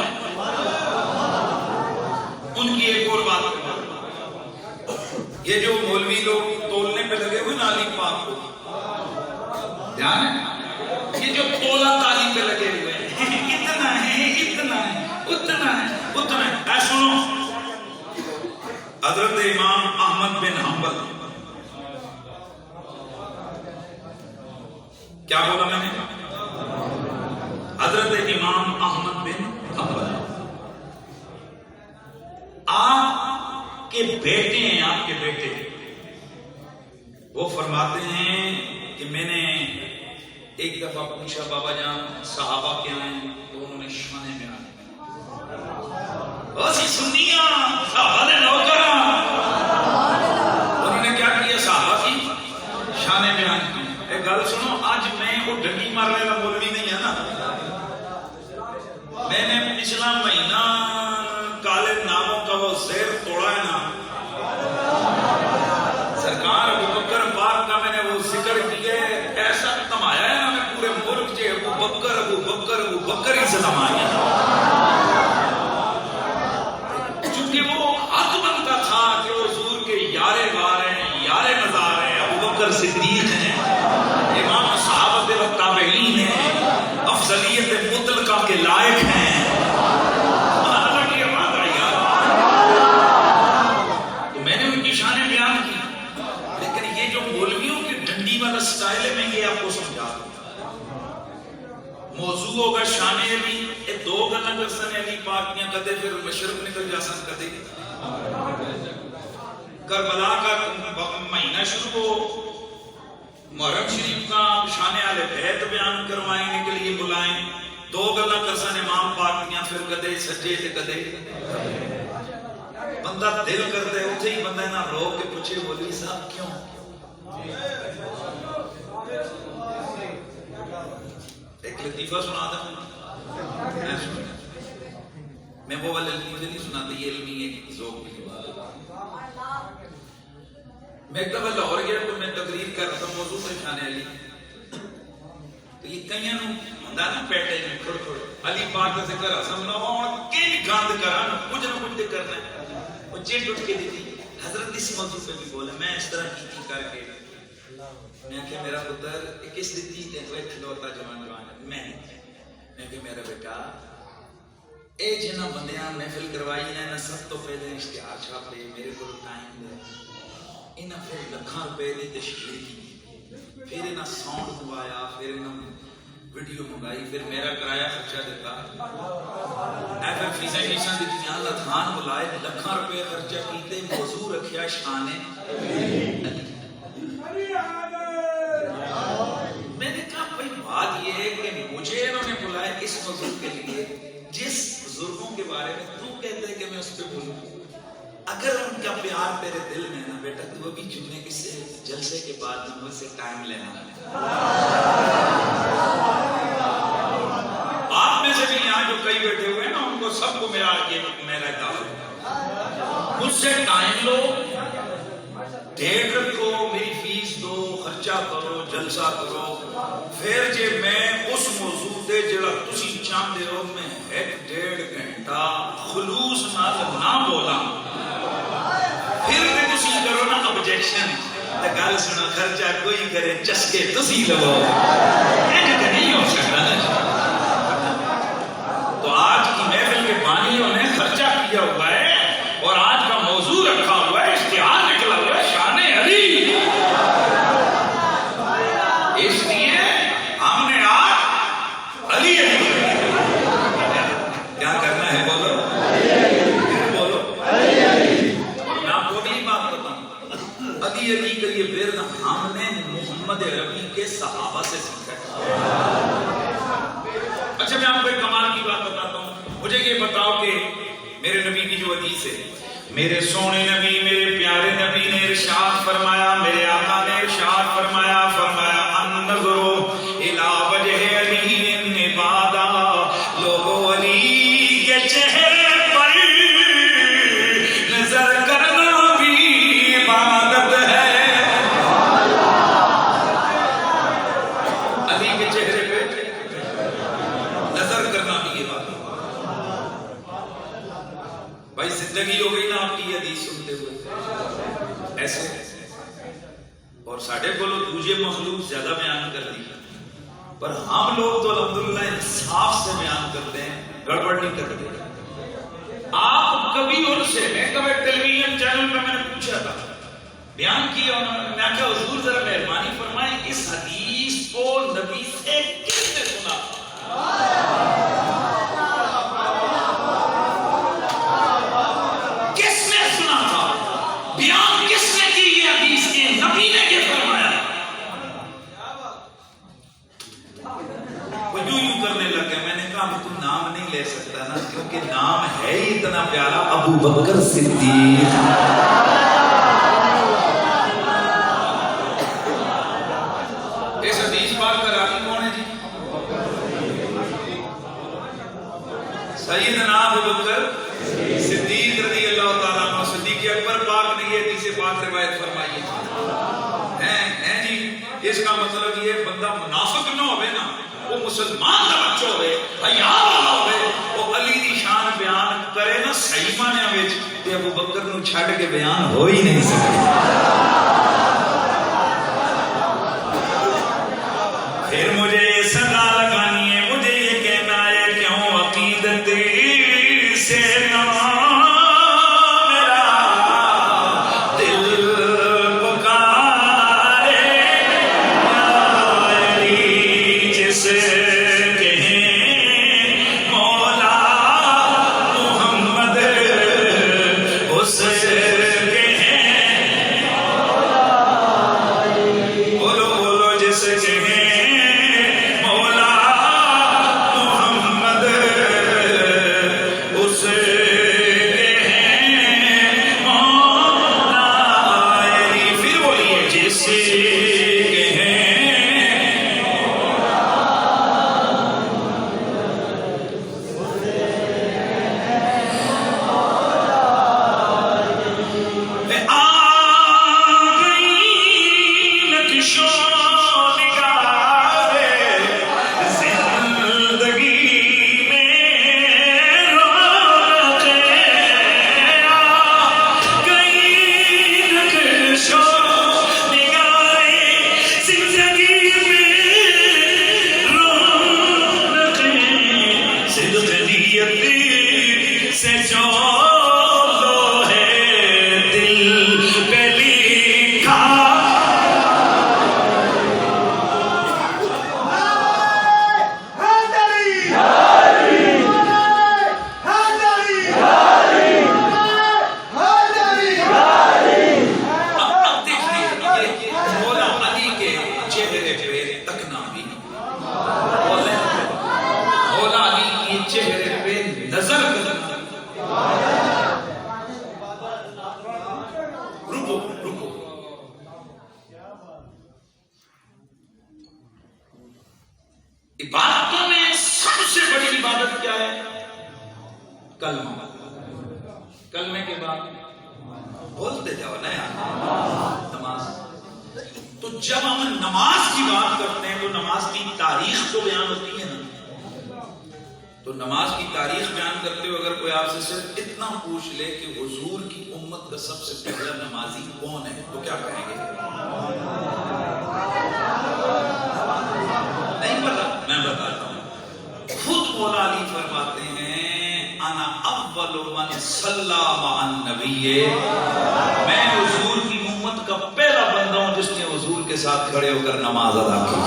ان کی ایک اور بات کروں. یہ جو مولوی لوگ تولنے پہ لگے ہوئے نا علی پاک کو, دھیان ہے, یہ جو تولا تالی پہ لگے ہوئے ہیں حضرت امام احمد بن حنبل. کیا بولا میں نے؟ حضرت امام احمد بن حنبل. آپ کے بیٹے ہیں، آپ کے بیٹے، وہ فرماتے ہیں کہ میں نے ایک دفعہ پوچھا بابا جان صحابہ کیا ہیں، تو انہوں نے شان بیان اسی سنیا صحابہ نے نوکر، انہوں نے کیا کیا؟ صحابہ کی شان بیان کی. ایک گل سنو، آج میں وہ ڈنڈی مارنے کا مولوی نہیں ہے نا. میں نے پچھلا مہینہ کالے ناموں کا وہ زیر توڑا ہے نا، سرکار ابو بکر پاک کا میں نے وہ ذکر کیا، ایسا تمایا ہے نا، میں پورے ملک سے ابو بکر ابو بکر ابو بکر ہی سے تمایا. چونکہ وہ حق بنتا تھا کہ وہ حضور کے یارے غار ہیں، یارے مزار ہیں، ابو بکر صدیق ہیں، امام صحابہ و تابعین ہیں، افضلیت مطلقہ کے لائق ہیں. تو میں نے ان کی شانیں بیان کی، لیکن یہ جو مولویوں کی ڈنڈی والا سٹائل ہے، میں یہ آپ کو سمجھا دوں. موضوع ہوگا شان علی، یہ دو گلاں کرسن علی پاک دیاں، کدے پھر مشرق نکل جاسن، کدے کربلا کا مہینہ شروع ہو، محرم شریف کا شان اہل بیت بیان کروائیں کے لیے بلائیں، دو گلاں کرسن امام پاک دیاں، پھر کدے سجے تے کدے. بندہ دل کرتا ہے اتھے ہی بندہ نہ رو کے پوچھے مولوی صاحب کیوں؟ ایک لطیفہ سنا دوں، میں وہ والے مجھے نہیں سناتا، یہ علمی ایک ذوق کی بات ہے. میں ایک دفعہ لاہور گیا تو میں تقریر کر رہا تھا، موضوع تھا شان علی. تو یہ کئیاں نوں ہوندا نا پیٹے میں کھڑ کھڑ علی پاک دا ذکر حسن نہ ہو، کی گند کرن، کچھ نہ کچھ تے کرنا ہے. وہ چٹ اٹھ کے دیتی حضرت اس موضوع پہ بھی بولے، میں اس طرح کی کر کے میں کہ میرا پتر کس دیتی تے کھلوتا جوان میں کہ میرا بیٹا اے جنہ بندیاں محفل کروائی نے سب تو پہلے اشتہار چھاپے، میرے کو ٹائم دے، انہاں پھر لکھاں روپے دی تشہیر کی، پھر انہاں ساؤنڈ منگوایا، پھر انہاں ویڈیو منگائی، پھر میرا کرایہ خرچہ دیتا، پھر فیسیں فیساں دیتیاں، لکھان بلائے، لکھاں روپے خرچہ کیتے، موضوع رکھیا شان علی. میں نے کہا بھائی بات یہ ہے کہ مجھے انہوں نے بلایا اس موضوع کے لیے جس بزرگوں کے بارے میں تو کہتے ہیں کہ میں اس پہ بولوں، اگر ان کا پیار تیرے دل میں نا بیٹا تو ابھی جمعے کسی جلسے کے بعد مجھ سے ٹائم لینا. آپ میں سے بھی یہاں جو کئی بیٹھے ہوئے ہیں نا ان کو سب کو میرا دعوت، مجھ سے ٹائم لو، ڈیٹ رکھو، میری فیس دو، خرچہ کرو، جلسہ کرو، پھر جے میں اس موضوع تے جڑا تسی چاہندے ہو میں ایک ڈیڑھ گھنٹہ خلوص نال نہ بولا، پھر تے تسی کرو نا آبجیکشن تے گل سنو خرچہ کوئی کرے چسکے تسی لو، ایسا نہیں ہو سکتا. تو آج کی محفل کے بانیوں نے خرچہ کیا ہوا ہے اور آج کا موضوع رکھا ہوا ہے، اشتہار نکلا ہوا ہے شان علی. اس لیے ہم نے آج علی کیا کرنا ہے، بولو بولو. میں آپ کو بھی بات بتاؤں، علی کا یہ ورد ہم نے محمد عربی کے صحابہ سے سیکھا ہے. اچھا میں آپ کو ایک کمال کی بات بتاتا ہوں. مجھے یہ بتاؤ کہ میرے نبی کی جو حدیث ہے، میرے سونے نبی، میرے پیارے نبی نے ارشاد فرمایا، میرے آقا نے ارشاد فرمایا، فرمایا النظر الی وجہ علی عبادہ، لوگو علی کے چہرے پر نظر کرنا بھی عبادت ہے. علی کے چہرے پہ نظر کرنا بھی عبادت. بھائی زندگی ہو گئی نا آپ کی حدیث سنتے ہوئے ایسے، اور ساڑھے کو لوگ دوجے مخلوق زیادہ بیان کر دی، پر ہم لوگ تو الحمدللہ انصاف سے بیان کرتے ہیں، گڑبڑ نہیں کرتے. آپ کبھی ان سے میں کبھی ٹیلی ویژن چینل پہ میں نے پوچھا تھا، بیان کیا انہوں نے، میں کہا حضور ذرا مہربانی فرمائیں اس حدیث کو نبی سے کس نے سنا؟ کس نے سنا تھا؟ بیان کس نے کی یہ حدیث کی؟ نبی نے یہ فرمایا۔ وہ یوں کرنے لگے، میں نے کہا تم نام نہیں لے سکتا نا، کیونکہ نام ہے ہی اتنا پیارا، ابو بکر صدیق۔ اس حدیث پاک کا راوی کون ہے جی؟ سیدنا ابو بکر صدیق رضی اللہ تعالیٰ عنہ، صدیق اکبر پاک نے یہ حدیث پاک روایت فرمائی ہے جی۔ اس کا مطلب یہ بندہ منافق نہ ہوئے نا، وہ مسلمان کا بچہ ہوئے، حیا والا ہوئے، وہ علی دی شان بیان کرے نا صحیح معنی وچ، تے ابو بکر نو چھڈ کے بیان ہو ہی نہیں سکتا۔ پھر مجھے صدا لگانی ہے، مجھے یہ کہنا ہے کیوں عقیدت سے نہ عبادتوں میں سب سے بڑی عبادت کیا ہے؟ کلمہ۔ کلمے کے بعد بولتے جاؤ نا یار، نماز۔ تو جب ہم نماز کی بات کرتے ہیں تو نماز کی تاریخ تو بیان ہوتی ہے نا، تو نماز کی تاریخ بیان کرتے ہوئے اگر کوئی آپ سے صرف اتنا پوچھ لے کہ حضور کی امت کا سب سے پہلا نمازی کون ہے تو کیا کہیں گے؟ نہیں پتا؟ میں بتاتا ہوں، خود مولا علی فرماتے ہیں انا اول من صلی مع النبی، میں حضور کی امت کا پہلا بندہ ہوں جس نے حضور کے ساتھ کھڑے ہو کر نماز ادا کی۔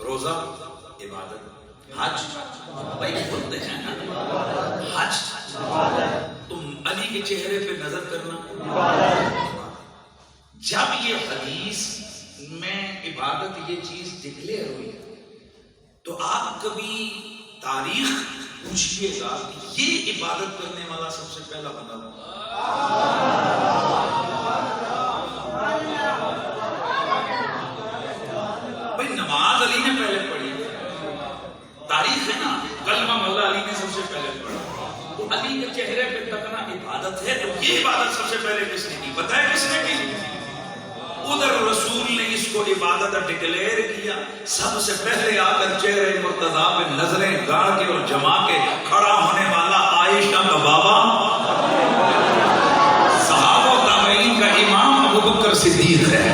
روزہ عبادت، حج بھائی بولتے ہیں نا، حج تم علی کے چہرے پہ نظر کرنا۔ جب یہ حدیث میں عبادت یہ چیز ڈکلیئر ہوئی تو آپ کبھی تاریخ پوچھئے گا کہ یہ عبادت کرنے والا سب سے پہلا بندہ ہوگا۔ بھائی نماز علی نے پہلے پڑھی، تاریخ ہے نا، کلمہ مولا علی نے سب سے پہلے پڑھا، تو علی کے چہرے پہ تکنا عبادت ہے، تو یہ عبادت سب سے پہلے کس نے کی؟ پتہ ہے کس نے کی؟ ادھر رسول نے اس کو عبادت ڈکلیئر کیا، سب سے پہلے آ کر چہرے مرتضیٰ پہ نظریں گاڑ کے اور جما کے کھڑا ہونے والا عائشہ کا بابا، صحابہ و تابعین کا امام ابو بکر صدیق ہے۔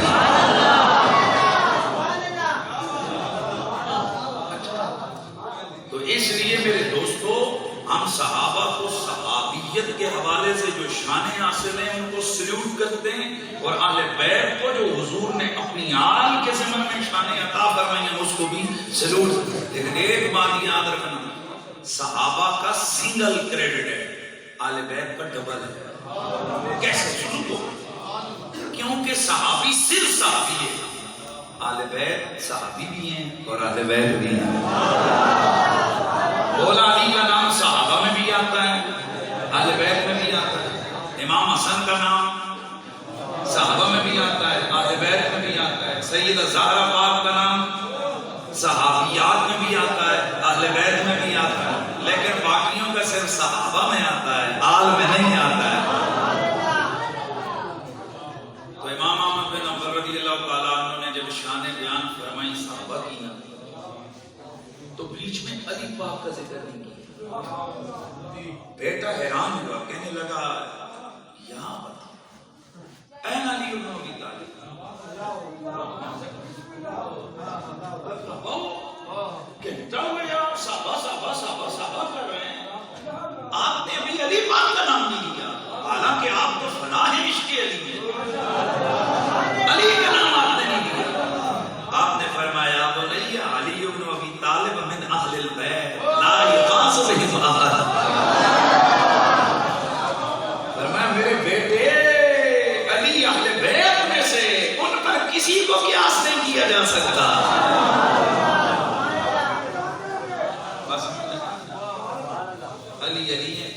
نشانیں حاصل ہیں ان کو سلیوٹ کرتے ہیں، اور اہل بیت کو جو حضور نے اپنی آل کے زمن میں نشانیں عطا فرمائی ہیں اس کو بھی سلیوٹ. لیکن ایک بات یاد رکھنا، صحابہ کا سنگل کریڈٹ ہے، اہل بیت کا ڈبل ہے. کیسے سنو تو؟ کیونکہ صحابی صرف صحابی ہے، اہل بیت صحابی بھی ہیں اور اہل بیت بھی ہیں. مولا علی کا نام صحابہ میں بھی آتا ہے، اہل بیت میں بھی آتا ہے. امام حسن کا نام صحابہ میں بھی آتا ہے، اہل بیت میں بھی آتا ہے. سیدہ زہرا پاک کا نام صحابیات میں بھی آتا ہے، اہل بیت میں بھی آتا ہے. لیکن باقیوں کا صرف صحابہ میں آتا ہے، آل میں نہیں آتا ہے. تو امام احمد بن حنبل رضی اللہ تعالیٰ عنہ نے جب شان بیان فرمائی صحابہ کی نا، تو بیچ میں علی پاک کا ذکر نہیں کیا. بیٹا حیران ہوا، کہنے لگا یہاں بتا این علی ابن ابی طالب. کہتا ہوا یار صحابہ صحابہ صحابہ صحابہ کر رہے ہیں، آپ نے بھی علی پاک کا نام نہیں لیا، حالانکہ آپ کو فنا ہے عشق علی میں، علی کا نام آپ نے نہیں لیا. آپ نے فرمایا بنی علی ابن ابی طالب من اہل البیت لا یقاس بہم احد. فرمایا میرے بیٹے علی اہل بیت میں سے، ان پر کسی کو قیاس نہیں کیا جا سکتا. بس علی علی ہے،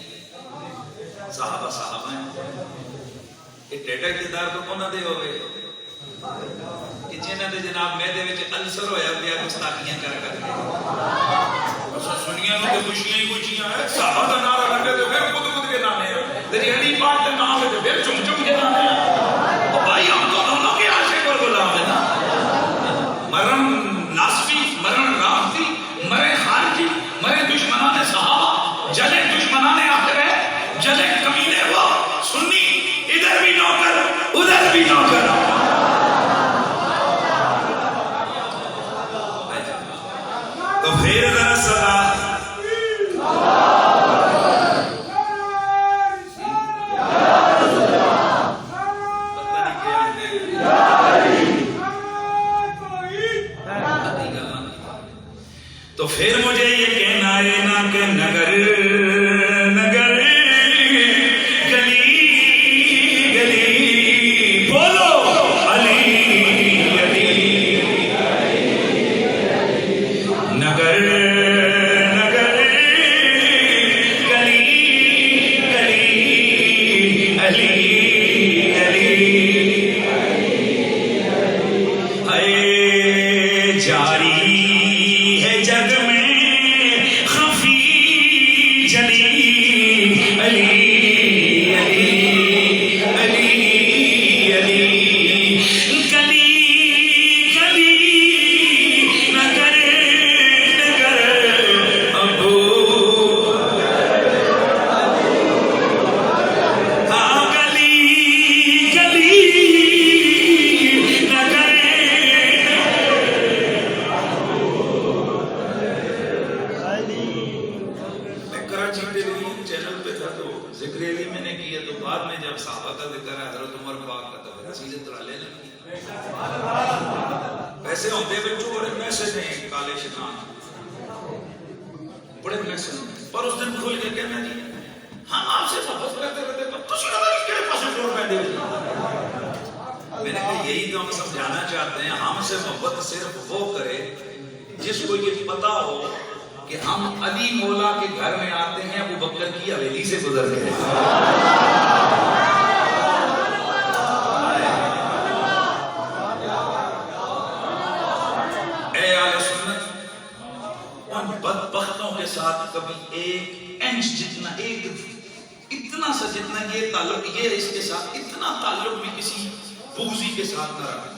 صحابہ صحابہ ہیں. یہ ٹیٹا اقتدار تو کون دے ہوئے کہ جنہاں دے جناب میدے وچ السر ہویا پیا گستاخیاں کر کے. سنیاں نوں تے خوشیاں ہی خوشیاں ہیں. صحابہ دا نعرہ لگے تے پھر خود خود کے نام ہے، تے علی پاک دا نام ہے تے پھر چم چم کے نام ہے. او بھائی ہم تو دونوں کے عاشق اور غلام ہیں نا. مرن ناصفی، مرن رافضی، مرے خارجی، مرے دشمنان صحابہ، جلے دشمنان آخرہ، جلے کمینے وہ سنی، ادھر بھی نوکر ادھر بھی نوکر. تو پھر ذرا صدا تو پھر مجھے یہ کہنا ہے نا کہ نگر نگر گلی گلی بولو علی علی. نگر نگر گلی گلی علی علی. اے جاری جگ میں خفی جلی علی علی علی علی. گلی گلی نگر نگر ابو، ہاں گلی گلی نگر. چینل پہ تھا تو ذکر علی میں نے کیا، تو بعد میں جب صحابہ کا ذکر ہے حضرت عمر پاک کا تو چیزیں ترا لے لیں. ویسے ہوتے بچوں بڑے میسج ہیں کالے شیطان، بڑے میسج، پر اس دن کھل کے کہنا جی ہم آپ سے محبت کرتے رہتے تو کچھ نہ کہنے پاسے چھوڑ پہ دے. میں نے کہا یہی تو ہم سمجھانا چاہتے ہیں، ہم سے محبت صرف وہ کرے جس کو یہ پتا ہو کہ ہم علی مولا کے گھر میں آتے ہیں ابو بکر کی حویلی سے گزر گئے. اے اہل سنت، ان بدبختوں کے ساتھ کبھی ایک انچ جتنا، ایک اتنا سا جتنا یہ تعلق، یہ اس کے ساتھ اتنا تعلق بھی کسی بغضی کے ساتھ نہ رکھنا.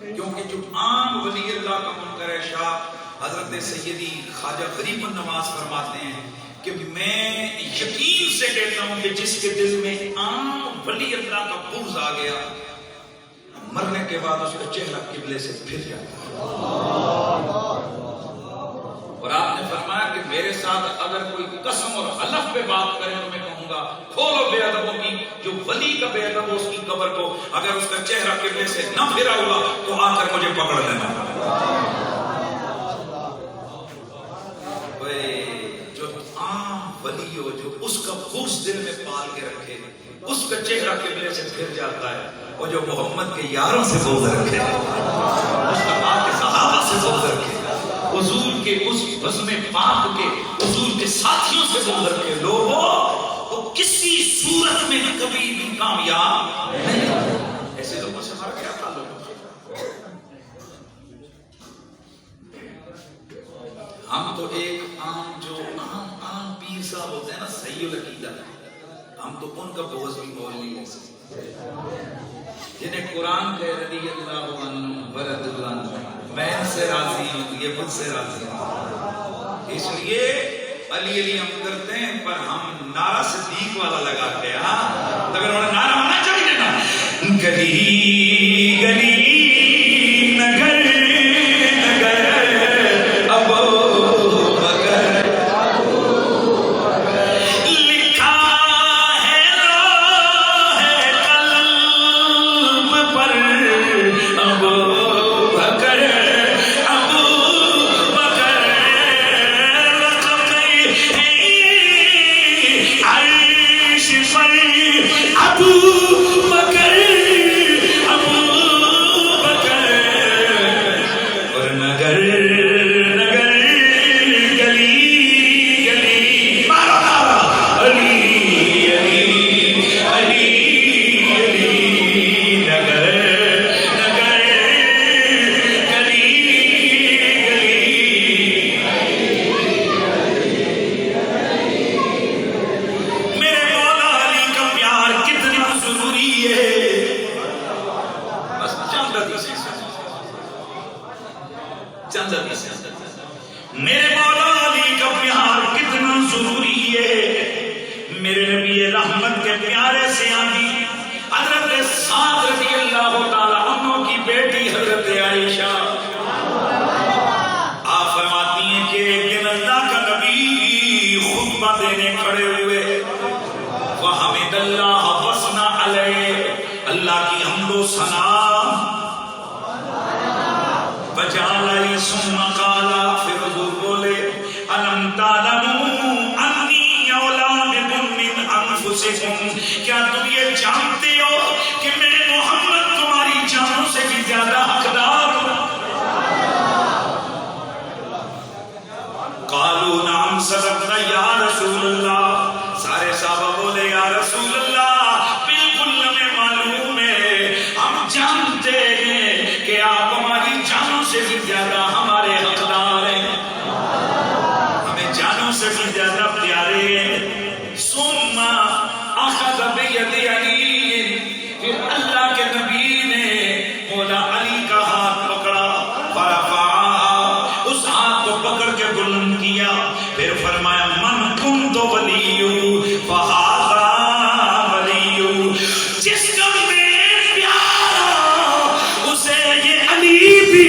کیونکہ جو عام ولی اللہ کا منکر شاہ حضرت سیدی خواجہ غریب النواز فرماتے ہیں کہ میں یقین سے کہتا ہوں کہ جس کے دل میں عام ولی اللہ کا بغض آ گیا، مرنے کے بعد اس کا چہرہ قبلے سے پھر جاتا ہے. اور آپ نے فرمایا کہ میرے ساتھ اگر کوئی قسم اور حلف پہ بات کرے تو میں کہوں رکھوں گا. کھولو بے ادبوں کی. جو ولی کا بے ادب ہو اس کی قبر کو اگر اس کا چہرہ قبلے سے نہ پھرا ہوا تو آ کر مجھے پکڑ لینا. جو عام ولی ہو جو اس کا بغض دل میں پال کے رکھے, اس کا چہرہ قبلے سے پھر جاتا ہے, اور جو محمد کے یاروں سے بغض رکھے, مصطفیٰ کے صحابہ سے بغض رکھے, حضور کے اس بزم پاک کے حضور کے ساتھیوں سے بغض رکھے, لوگوں وہ کسی صورت میں کبھی بھی کامیاب نہیں. ایسے لوگوں سے ہمارا کیا تعلق ہے؟ ہم تو ایک عام پیر صاحب ہوتے ہیں نا, صحیح العقیدہ, ہم تو ان کا بغض بھی بول نہیں لے سکتے, جنہیں قرآن کہ رضی اللہ عنہ ورض اللہ عنہ, میں ان سے راضی ہوں, یہ مجھ سے راضی ہوں. اس لیے علی علی ہم کرتے ہیں, پر ہم نعرہ صدیق والا لگاتے ہیں. ہاں, اگر انہوں نے نعرہ ہونا چاہیے نا, گلی گلی نگر نگر ابو بکر لکھا ہے لوح قلب پر ابو بکر ابو بکر لقب عرش پر ابو بکر ابو بکر اور نگر نگر گلی گلی مارو نعرہ علی علی علی علی نگر نگر گلی گلی. میرے مولا علی کا پیار کتنا ضروری ہے. بس چند حدیثیں میرے مولا علی کا پیار کتنا ضروری ہے. میرے نبی رحمت کے پیارے سے آبی حضرت سعد رضی اللہ تعالی عنہ کی بیٹی حضرت عائشہ آپ فرماتی ہیں کہ ایک دن اللہ کا نبی خطبہ دینے کھڑے ہوئے, وحمد اللہ وثنا علیہ, اللہ کی حمد و ثنا بجالائی ثم قالا, پھر حضور بولے الم تعلموا انی اولا بکم من انفسکم, کیا تم یہ جانتے ہو کہ میں محمد تمہاری جانوں سے بھی زیادہ حقدار ہوں؟ قالوا نعم صدقنا یا رسول اللہ, سارے صحابہ بولے یا رسول اللہ بالکل ہمیں معلوم ہے, ہم جانتے ہیں کہ آپ ہماری جانوں سے بھی زیادہ ہمارے حقدار ہیں, ہمیں جانوں سے بھی زیادہ پیارے ہیں. ثم اخذ بید علی, پھر اللہ کے نبی نے مولا علی کا ہاتھ پکڑا, فرفعها, اس ہاتھ کو پکڑ کے بلند کیا, پھر فرمایا من کنت ولی فہذا ولی, جس کا میں پیارا اسے یہ علی بھی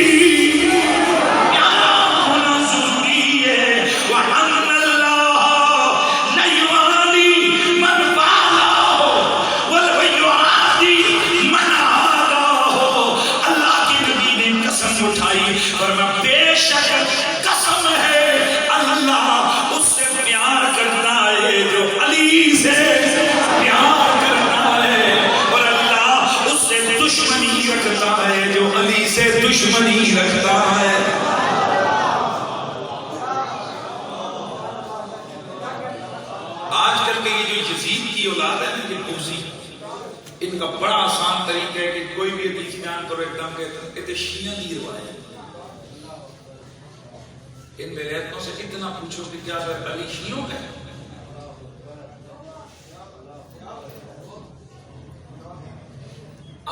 پیارا ہونا ضروری ہے. وَأَنَّ اللَّهَ لَيُعَادِي مَنْ وَالَاهُ وَلَيُعَادِي مَنْ عَادَاهُ. اللہ کے نبی نے قسم اٹھائی, ورنہ بے شک قسم ہے اللہ اس سے پیار کرتا ہے جو علی سے پیار کرتا ہے, اور اللہ اس سے دشمنی رکھتا ہے جو علی سے دشمنی رکھتا ہے. آج کل کے یہ جو یزید کی اولاد ہے نا, یہ کوزی, ان کا بڑا آسان طریقہ ہے کہ کوئی بھی حدیث بیان کرو ایک دم کہتے شیعہ کی روایت. ان بیعتوں سے اتنا پوچھو کہ کیا علی شیعوں کا ہے؟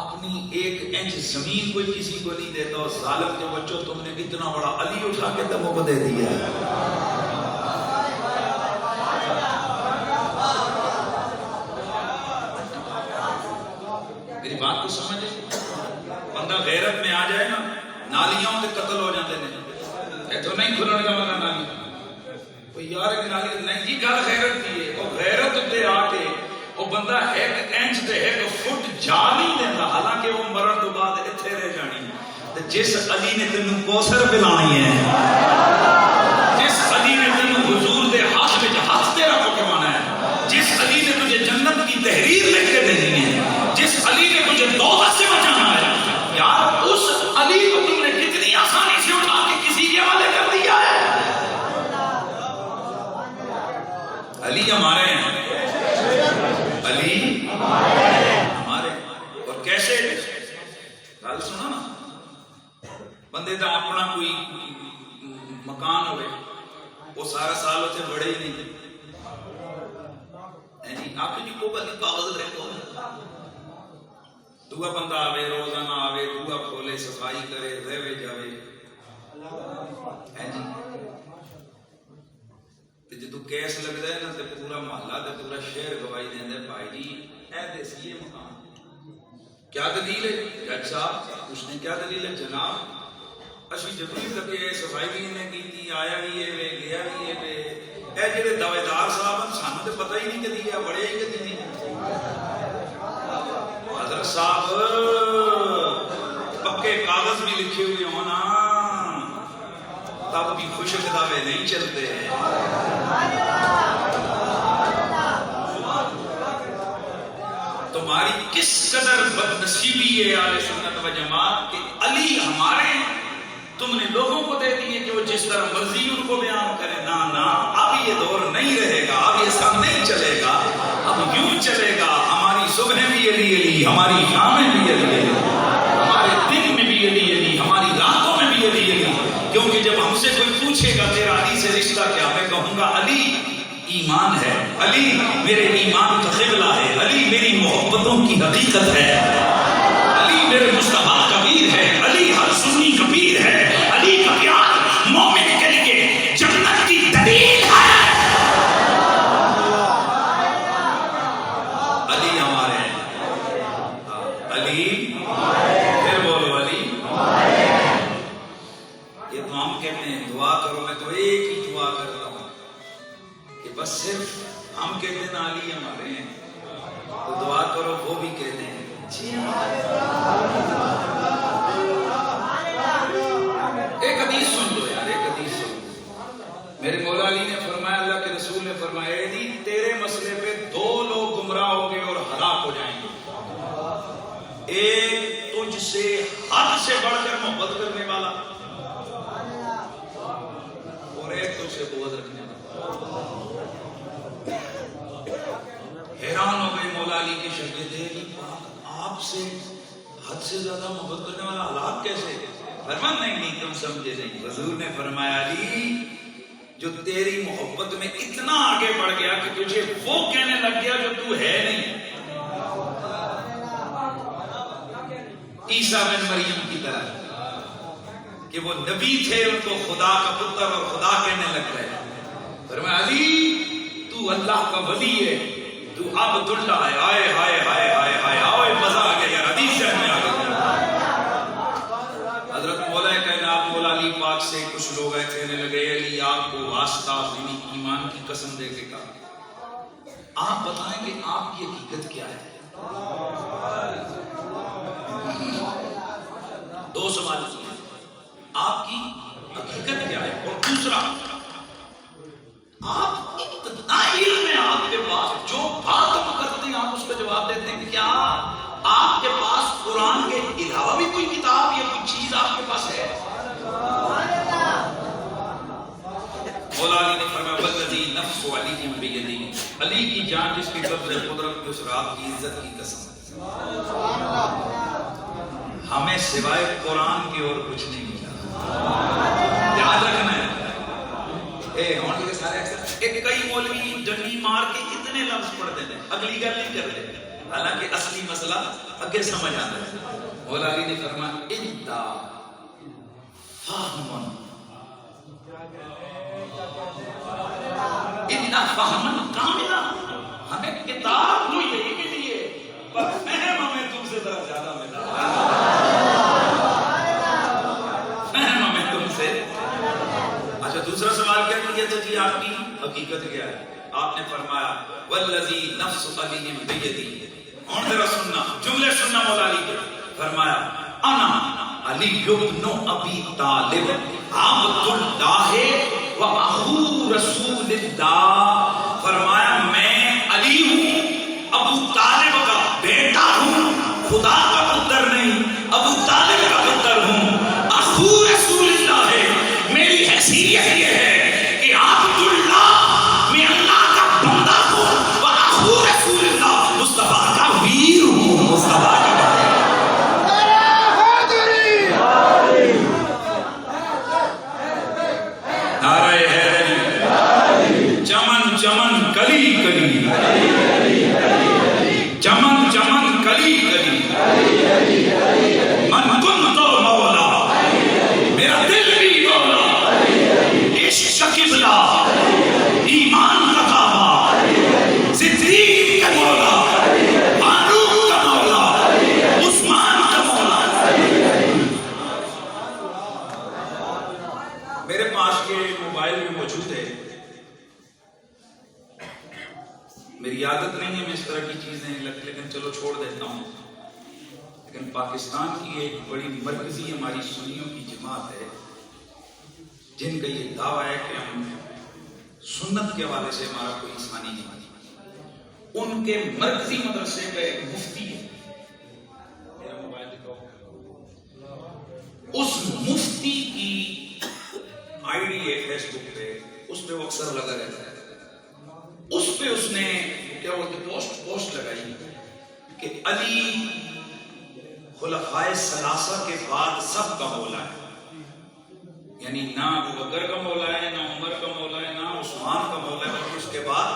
اپنی ایک انچ زمین کوئی کسی کو نہیں دیتا, اور ظالم کے بچوں تم نے اتنا بڑا علی اٹھا کے دموں کو دے دیا ہے. میری بات کو سمجھے, بندہ غیرت میں آ جائے نا, نالیاں کے قتل ہو جاتے ہیں, تو نہیں کھلنے کا مانا نالی, یار نہیں جی گل غیرت کی ہے. وہ غیرت تے آ کے وہ بندہ ایک انچ تے ایک فٹ جا نہیں دیتا، حالانکہ وہ مرن تو بعد اتنے رہ جانی. جس علی نے تینوں کوثر پلانی ہے، جس علی نے تینوں حضور دے ہاتھ میں ہاتھ تیرا پکوانا ہے، جس علی نے تجھے جنت کی تحریر لکھ کے دینی ہے، جس علی نے تجھے دوزخ سے بچانا ہے، یار اس علی کو تم نے کتنی آسانی سے اٹھا کے کسی کے حوالے کر دیا ہے. علی ہمارے ہیں، علی ہمارے. اور کیسے گل سنا نا، بندے کا اپنا کوئی مکان ہوئے، وہ سارا سال اتنے بڑے ہی نہیں آپ کی کو کاغذ رہے دعا بندہ آوے، روزانہ آوے، دعا کھولے، صفائی کرے، رہے جاوے. جدو کیس لگتا ہے نا تو پورا محلہ تے پورا شہر گواہی دے بھائی جی اے دیسی مکان کیا دلیل ہے؟ جج صاحب اس نے کیا دلیل ہے؟ جناب اسی جدو ہی لگے صفائی بھی انہیں کی، آیا بھی ہے وے گیا بھی ہے وے. اے جڑے دعوے دار صاحب ہیں سانو تو پتہ ہی نہیں کہ دیا بڑے ہی کہ نہیں. حضرت صاحب پکے کاغذ بھی لکھے ہوئے ہونا تب بھی خشک دعوے نہیں چلتے ہیں. تمہاری کس قدر بد نصیبی ہے اہل سنت و جماعت کہ علی ہمارے تم نے لوگوں کو دے دیے کہ وہ جس طرح مرضی ان کو بیان کرے. نہ اب یہ دور نہیں رہے گا، اب یہ سب نہیں چلے گا، اب یوں چلے گا. ہماری صبح بھی علی علی، ہماری شامیں بھی علی علی، ہمارے دن میں بھی علی علی، ہماری راتوں میں بھی علی علی. کیونکہ جب ہم سے کوئی پوچھے گا تیرا علی سے رشتہ کیا، میں کہوں گا علی ایمان ہے، علی میرے ایمان کا قبلہ ہے، علی میری محبتوں کی حقیقت ہے، علی میرے مصطفیٰ کبیر ہے، علی ہر سنی کبیر ہے، علی کا پیار مومن کے لیے جنت کی دلیل ہے. علی ہمارے علی پھر بولو علی. یہ تو ہم کہتے ہیں دعا کرو، میں تو ایک ہی دعا کر رہا ہوں کہ بس صرف ہم کہتے ہیں نا علی ہمارے ہیں تو دعا کرو، وہ بھی کہتے ہیں جی ہمارے. ایک حدیث سن لو یار، ایک حدیث سن لو. میرے مولا علی نے فرمایا، اللہ کے رسول نے فرمایا علی تیرے مسئلے پہ دو لوگ گمراہ ہوں گے اور ہلاک ہو جائیں گے. ایک تجھ سے حد سے بڑھ کر محبت کرنے والا اور ایک تجھ سے بغض رکھنے والا. حیران ہو گئے مولا علی کے شاگرد، آپ سے حد سے زیادہ محبت کرنے والا ہلاک کیسے؟ فرمان نہیں تم سمجھے نہیں. حضور نے فرمایا علی جو تیری محبت میں اتنا آگے بڑھ گیا کہ تجھے وہ کہنے لگ گیا جو تو ہے نہیں. عیسیٰ بن مریم کی طرح کہ وہ نبی تھے، ان کو خدا کا پتر اور خدا کہنے لگ گئے. فرمایا علی تو اللہ کا ولی ہے، تو عبد اللہ ہے. آئے ہائے ہائے ہائے ہائے آئے مزہ آ گیا یار، حدیث میں آ گیا. حضرت مولا کائنات مولا علی پاک سے کچھ لوگ ایسے کہنے لگے علی آپ کو واسطہ یعنی ایمان کی قسم دے کے کہا آپ بتائیں کہ آپ کی حقیقت کیا ہے. دو سوال کیے، آپ کی حقیقت کیا ہے، اور دوسرا آپ اتنا علم ہے آپ کے پاس، جو بات ہم کرتے ہیں آپ اس کا جواب دیتے ہیں. کیا آپ کے پاس قرآن کے علاوہ بھی کوئی کتاب یا کوئی چیز آپ کے پاس ہے؟ مولا علی نے فرمایا والذی نفس علی بیدی، علی کی جان جس کی قبض قدرت کی، اس رات کی عزت کی قسم ہمیں سوائے قرآن کے اور کچھ نہیں ملا. یاد رکھنا ہے. کئی مولوی ڈنڈی مار کے اتنے لفظ پڑھ دیتے ہیں، اگلی گل نہیں کرتے، حالانکہ اصلی مسئلہ اگے سمجھ آتا ہے. مولا علی نے فرمایا انتا فہمن، انتا فہمن کاملا، ہمیں کتاب تو یہی ملی ہے پر فہم ہمیں تم سے ذرا زیادہ ملا. فہم ہمیں تم سے. اچھا دوسرا سوال کیا کہ یہ کہتے تھے جی آپ کی حقیقت کیا ہے؟ آپ نے فرمایا والذی نفس علی بیدی. اور ذرا سننا جملے سننا مولا علی کے. فرمایا انا علی ابن ابی طالب عبد اللہ و اخو رسول اللہ. فرمایا میں علی ہوں، ابو طالب کا بیٹا ہوں، خدا کا پتر نہیں، ابو طالب کا پتر ہوں، اخو رسول اللہ ہے. میری حیثیت یہ ہے کہ عبد اللہ میں اللہ کا بندہ ہوں، و اخو رسول اللہ مصطفیٰ کا ویر ہوں، مصطفیٰ کا نعرہ حیدری. چمن چمن کلی کلی، چمن چمن کلی کلی، من کن تو مولا، میرا دل بھی مولا، عشق کا قبلہ، ایمان کا کعبہ، صدیق کا مولا، فاروق کا مولا، عثمان کا مولا. میرے پاس یہ موبائل بھی موجود ہے. میری عادت نہیں ہے میں اس طرح کی چیزیں لیکن چلو چھوڑ دیتا ہوں. لیکن پاکستان کی ایک بڑی مرکزی ہماری سنیوں کی جماعت ہے جن کا یہ دعویٰ ہے کہ ہم سنت کے حوالے سے ہمارا کوئی ثانی نہیں. ان کے مرکزی مدرسے کا ایک مفتی ہے، میرا موبائل دکھاؤ. اس مفتی کی آئی ڈی ہے فیس بک پہ، اس پہ وہ اکثر لگا رہتا ہے. اس پہ اس نے کیا بولتے پوسٹ لگائی کہ علی خلفائے ثلاثہ کے بعد سب کا مولا ہے. یعنی نہ ابو بکر کا مولا ہے، نہ عمر کا مولا ہے، نہ عثمان کا مولا ہے، بلکہ اس کے بعد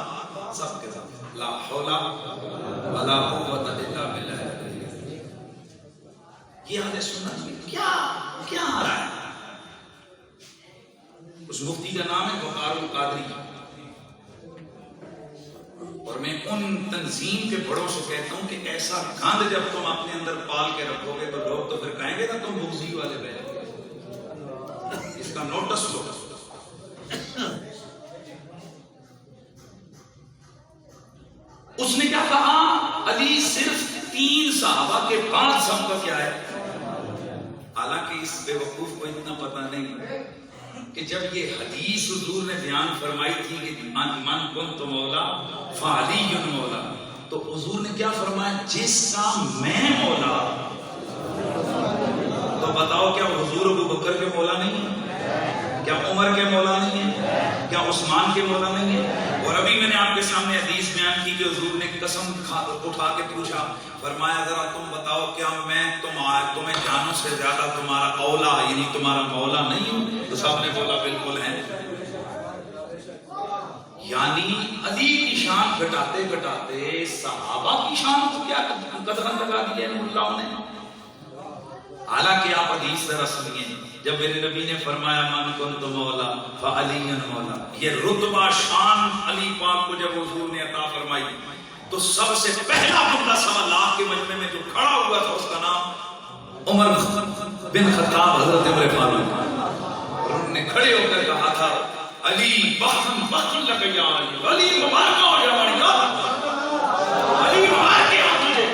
سب کے ساتھ. لا حول ولا قوت الا باللہ. یہ اہل سنت میں کیا آ رہا ہے؟ اس مفتی کا نام ہے وقار القادری. اور میں ان تنظیم کے بڑوں سے کہتا ہوں کہ ایسا گاند جب تم اپنے اندر پال کے رکھو گے تو لوگ تو پھر کہیں گے نا تم بغضی والے بیٹھے. اس کا نوٹس لو. اس نے کیا کہا؟ علی صرف 3 صحابہ کے بعد سب کا کیا ہے. حالانکہ اس بے وقوف کو اتنا پتہ نہیں کہ جب یہ حدیث حضور نے بیان فرمائی تھی کہ من کنت مولا فعلی مولا، تو حضور نے کیا فرمایا؟ جس کا میں مولا. تو بتاؤ کیا حضور ابو بکر کے مولا نہیں ہے؟ کیا عمر کے مولا نہیں ہے؟ کیا عثمان کے مولا نہیں ہے؟ اور ابھی میں نے آپ کے سامنے حدیث بیان کی کہ حضور نے قسم اٹھا کے پوچھا، فرمایا ذرا تم بتاؤ کیا میں تمہیں جانوں سے زیادہ تمہارا اولا یعنی تمہارا مولا نہیں ہوں؟ تو سب نے بولا بالکل ہے. یعنی علی کی شان گھٹاتے گھٹاتے صحابہ کی شان کو کیا قدغن لگا دیا ہے اللہ نے. حالانکہ آپ حدیث ذرا سنیے، جب میرے نبی نے فرمایا من کنت مولا فعلی مولا، یہ رتبہ شان علی پاک کو جب حضور نے عطا فرمائی تو سب سے پہلا بندہ 1.25 لاکھ کے مجمع میں جو کھڑا ہوا تھا اس کا نام عمر بن خطاب حضرت عمر فاروق. اور انہوں نے کھڑے ہو کر کہا تھا علی بخن بخن لگیا، علی مبارک ہو جا علی مبارک ہو تجھے.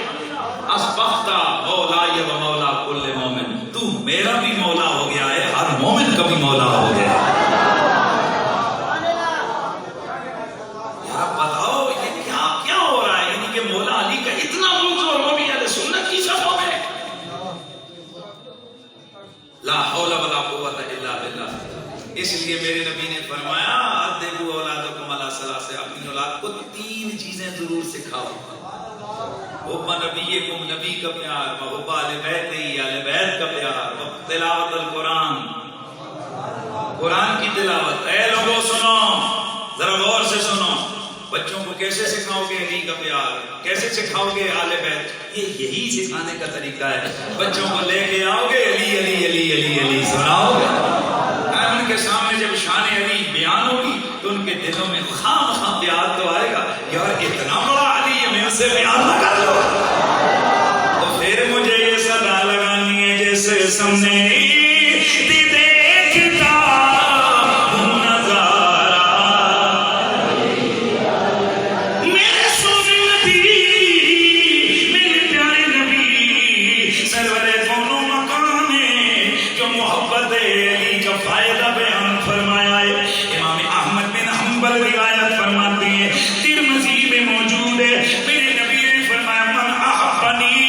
اصبحت مولاي و مولا کل مومن، تو میرا بھی مولا ہو گیا ہے، ہر مومن کا بھی مولا ہو گیا ہے. لا حول ولا قوت الا باللہ. اس لیے میرے نبی نے فرمایا ادبوا اولادکم علی ثلاث، اپنی اولاد کو 3 چیزیں ضرور سکھاؤ. حب نبیکم، نبی کا پیار، وحب اہل بیت، اہل بیت کا پیار، تلاوت القرآن، قرآن کی تلاوت. اے لوگوں سنو، ذرا غور سے سنو. بچوں کو کیسے سکھاؤ گے علی کا پیار؟ کیسے سکھاؤ گے اہل بیت؟ یہی سکھانے کا طریقہ ہے. بچوں کو لے کے آؤ گے علی علی علی علی علی سناؤ گے. ان کے سامنے جب شان علی بیان ہوگی تو ان کے دلوں میں خام پیار تو آئے گا، یار اتنا بڑا علی ہے، میں ان سے پیار نہ کر لوں. تو پھر مجھے یہ صدا لگانی ہے جیسے سامنے دیکھتا ہوں نظارہ محبت علی کا فائدہ بیان فرمایا ہے. امام احمد بن حنبل روایت فرماتے ہیں، ترمذی میں موجود ہے، میرے نبی نے فرمایا من احبنی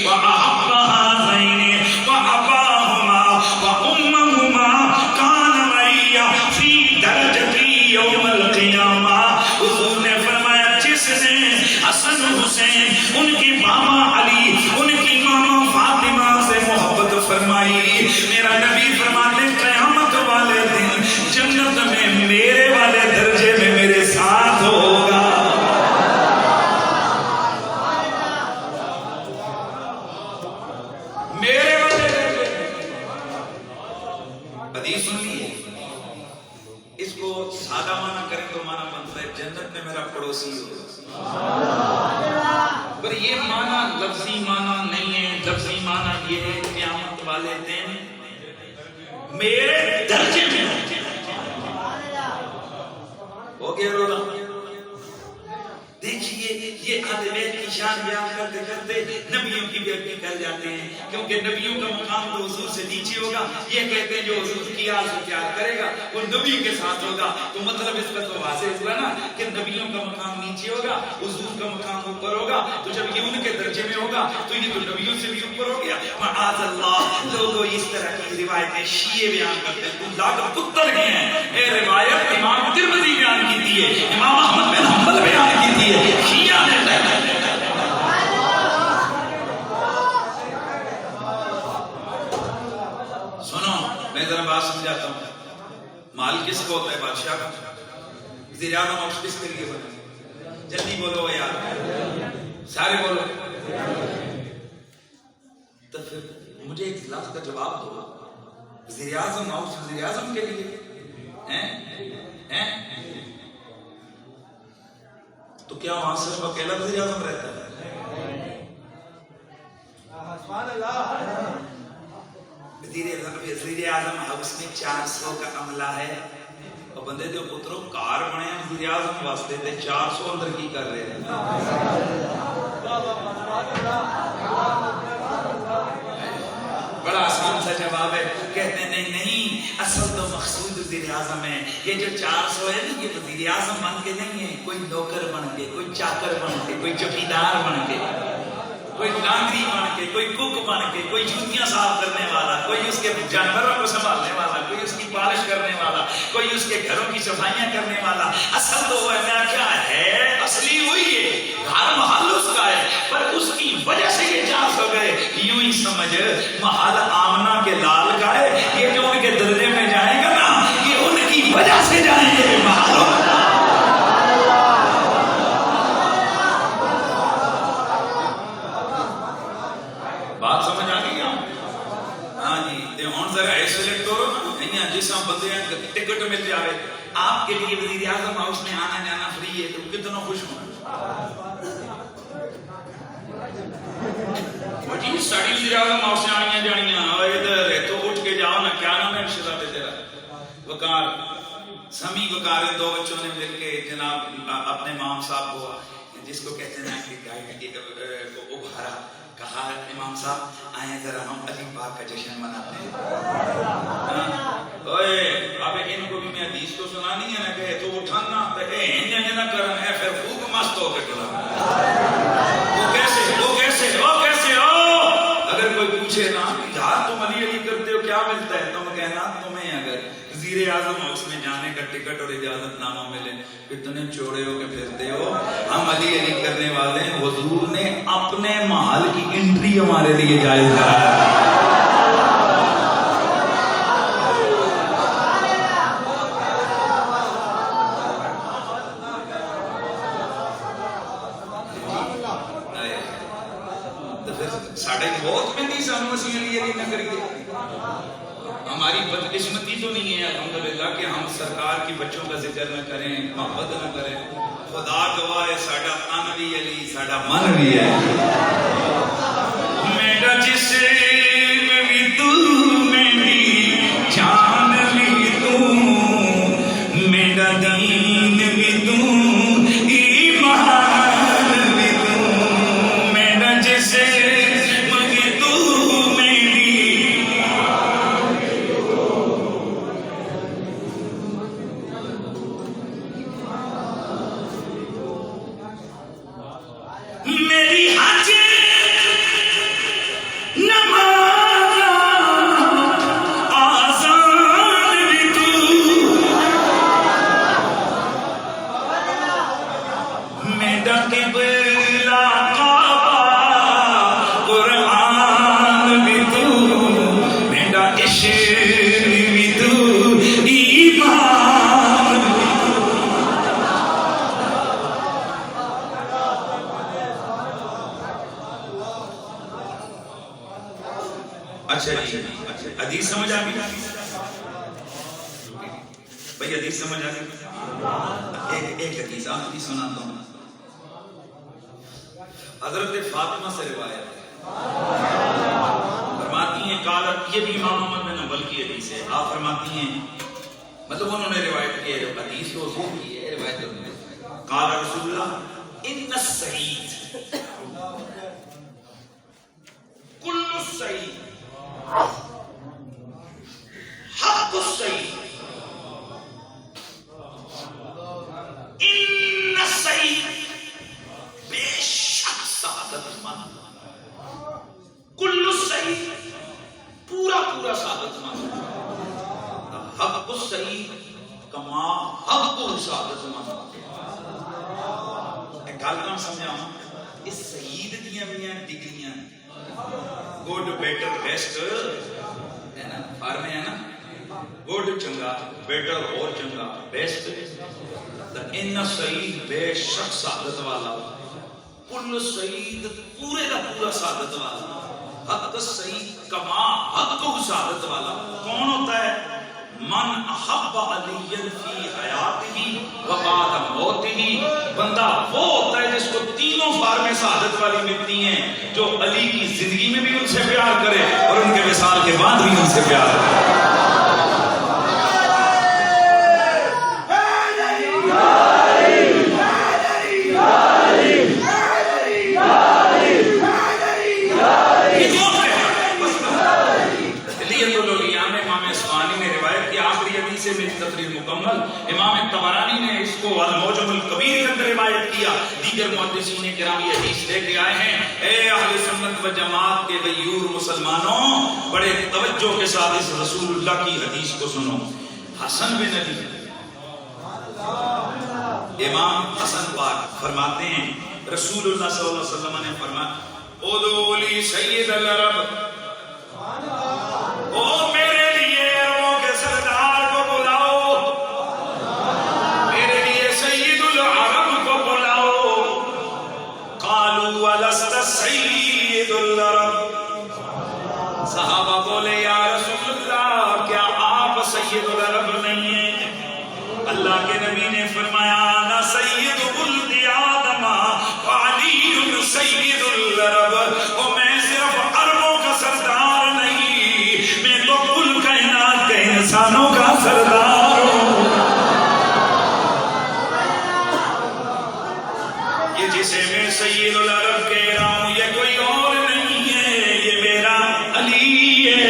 واحب هذین واباہما وامہما کان معی فی درجتی یوم القیامہ. حضور نے فرمایا جس نے حسن حسین، ان کی ماما علی، ان کی ماما فاطمہ سے محبت فرمائی، میرا نبی فرماتے ہیں قیامت والے دن جنت میں میرے والے درجے میں میرے ساتھ ہوگا. میرے والے درجے. حدیث سن لیے، اس کو سادہ معنی کریں تو معنی بنتا ہے جنت میں میرا پڑوسی ہوگا. پر یہ معنی لفظی معنی نہیں ہے. لفظی معنی یہ ہے قیامت والے دن میرے درجے میں ہو گیا. رونا دیکھیے یہ اہل بیت کی شان بیان کرتے کرتے نبیوں کی بھی عقیدت کر جاتے ہیں، کیونکہ نبیوں کا مقام تو حضور سے نیچے ہوگا. یہ کہتے ہیں جو حضور کی آل سے پیار کرے گا وہ نبی کے ساتھ ہوگا. تو مطلب اس کا تو واضح ہوا نا کہ نبیوں کا مقام نیچے ہوگا، حضور کا مقام اوپر ہوگا. تو جب یہ ان کے درجے میں ہوگا تو یہ تو نبیوں سے بھی اوپر ہو گیا. معاذ اللہ، لوگوں اس طرح کی روایتیں شیعہ بیان کرتے ہیں، اللہ کا پتر گئے ہیں. یہ روایت امام ترمذی بیان کی تھی ہے، امام احمد بن حنبل بیان کی تھی ہے، شیعہ نے سنو. میں ذرا بات سمجھاتا ہوں. مال کس کو ہوتا ہے؟ بادشاہ کا. وزیر اعظم اور کس کے لیے بنا؟ جلدی بولو یار، سارے بولو. تو پھر مجھے ایک لفظ کا جواب دو. وزیر اعظم اور وزیر اعظم کے لیے ہیں تو کیا وہاں صرف اکیلا وزیر اعظم رہتا ہے؟ وزیر اعظم ہاؤس میں 400 کا عملہ ہے. اور بندے دے پتروں کار بنے وزیر اعظم واسطے تے 400 اندر کی کر رہے ہیں. بڑا آسان سا جواب ہے. کہتے ہیں نہیں اصل تو مقصود وزیر اعظم ہے. یہ جو 400 ہے نا، یہ وزیر اعظم بن کے نہیں ہے، کوئی نوکر بن کے، کوئی چاکر بن کے، کوئی چوکیدار بن کے، کوئی لانڈری بن کے، کوئی کوک بن کے، کوئی جوتیاں صاف کرنے والا، کوئی اس کے جانوروں کو سنبھالنے والا، کوئی اس کی پالش کرنے والا، کوئی اس کے گھروں کی صفائیاں کرنے والا. اصل تو وہ کیا ہے؟ اصلی وہی ہے، گھر محل اس کا ہے، پر اس کی وجہ سے یہ 400 گئے. یوں ہی سمجھ محل آمنہ کے لال کا ہے. یہ جو ان کے درجے میں جائے گا نا، یہ ان کی وجہ سے جائیں گے. بات سمجھ آ گئی؟ ہاں جی. ہوں ذرا ایسے لگتے ہو نا جس بندے ٹکٹ مل جائے آپ کے لیے وزیر اعظم ہاؤس میں آنا جانا فری ہے تو کتنا خوش ہوں. جی ساڑی وزیر اعظم ہاؤس سے آنیاں جانیاں ادھر تو اٹھ کے جاؤ نا. کیا نام ہے شہزاد تیرا؟ وقار. سمی وقار. دو بچوں نے مل کے جناب اپنے امام صاحب کو، جس کو کہتے ہیں کہ ابھارا، کہا امام صاحب آئیں ذرا ہم علی پاک کا جشن مناتے ہیں. اب ان کو بھی میں حدیث تو سنانی ہے نا کہ تو اٹھانا نہ کرنا ہے پھر خوب مست ہو کے ٹھلا. وہ کیسے ہو؟ اگر کوئی پوچھے نا یار تم علی علی کرتے ہو کیا ملتا ہے، تم کہنا تمہیں اگر وزیر اعظم ہاؤس میں جانے کا ٹکٹ اور اجازت نامہ ملے، اتنے چوڑے ہو کے پھرتے ہو. ہم علی علی کرنے والے ہیں. حضور نے اپنے محل کی انٹری ہمارے لیے جائز کرایا. ساڑھے بہت مندی سانو اسی علی علی نہ کریے. ہماری بدقسمتی تو نہیں ہے الحمدللہ کہ ہم سرکار کی بچوں کا ذکر نہ کریں، محبت نہ کریں. خدا گواہ ہے ساڈا تن بھی علی، ساڈا من بھی ہے. میرا جسم بھی تو، میری جان بھی تو، میرا دین بھی تو، ایمان بھی تو. میرا جسم بھی تو، میری اچھا جی حدیث سمجھ آ گئی بھائی؟ حدیث سمجھ آ گئی؟ ایک حدیث آپ کی سناتا ہوں. حضرت فاطمہ سے روایت فرماتی ہیں قالت، یہ بھی امام احمد بن حنبل کی حدیث ہے. آپ فرماتی ہیں مطلب انہوں نے روایت کی ہے، حدیث تو حضور کی ہے، روایت تو نہیں. قال رسول اللہ ان السعید کل السعید حق السعید ان السعید بے شک سعادت مند، کل السعید پورا پورا سعادت مند، حق السعید کما حق سعادت مند. ایک گل کام سمجھاؤں، اس سعید دیاں بھی ڈگریاں، گڈ بیٹر بیسٹ ہے نا، فارمے ہے نا، گڈ چنگا، بیٹر اور چنگا، بیسٹ. ان سعید بے شک سعادت والا، کل سعید پورے کا پورا سعادت والا، حق سعید کما حق کو سعادت والا. کون ہوتا ہے؟ من احب علی فی حیاتہ و بعد موتہ. بندہ وہ ہوتا ہے جس کو تینوں فارمیں سعادت والی ملتی ہیں، جو علی کی زندگی میں بھی ان سے پیار کرے اور ان کے وصال کے بعد بھی ان سے پیار کرے. امام طبرانی نے اس کو المعجم الکبیر کے اندر روایت کیا. دیگر محدثین کرام یہ حدیث لے کے آئے ہیں. اے اہل سنت و جماعت کے غیور مسلمانوں، بڑے توجہ کے ساتھ اس رسول اللہ کی حدیث کو سنو. حسن بن علی، امام حسن پاک فرماتے ہیں رسول اللہ صلی اللہ علیہ وسلم نے فرمایا ادعو لی سید العرب، او میرے لیے عربوں کے سردار کو بلاؤ، میرے لیے سید العرب کو بلاؤ. قالوا ولست سید العرب، صحابہ بولے یا رسول اللہ کیا آپ سید العرب نہیں ہیں؟ اللہ کے نبی نے فرمایا انا سید ولد آدم وعلی سید العرب. اور میں صرف عربوں کا سردار نہیں، میں تو کل کائنات کے انسانوں کا سردار ہوں. یہ جسے میں سید العرب کہہ رہا ہوں یہ کوئی اور نہیں ہے، یہ میرا علی ہے.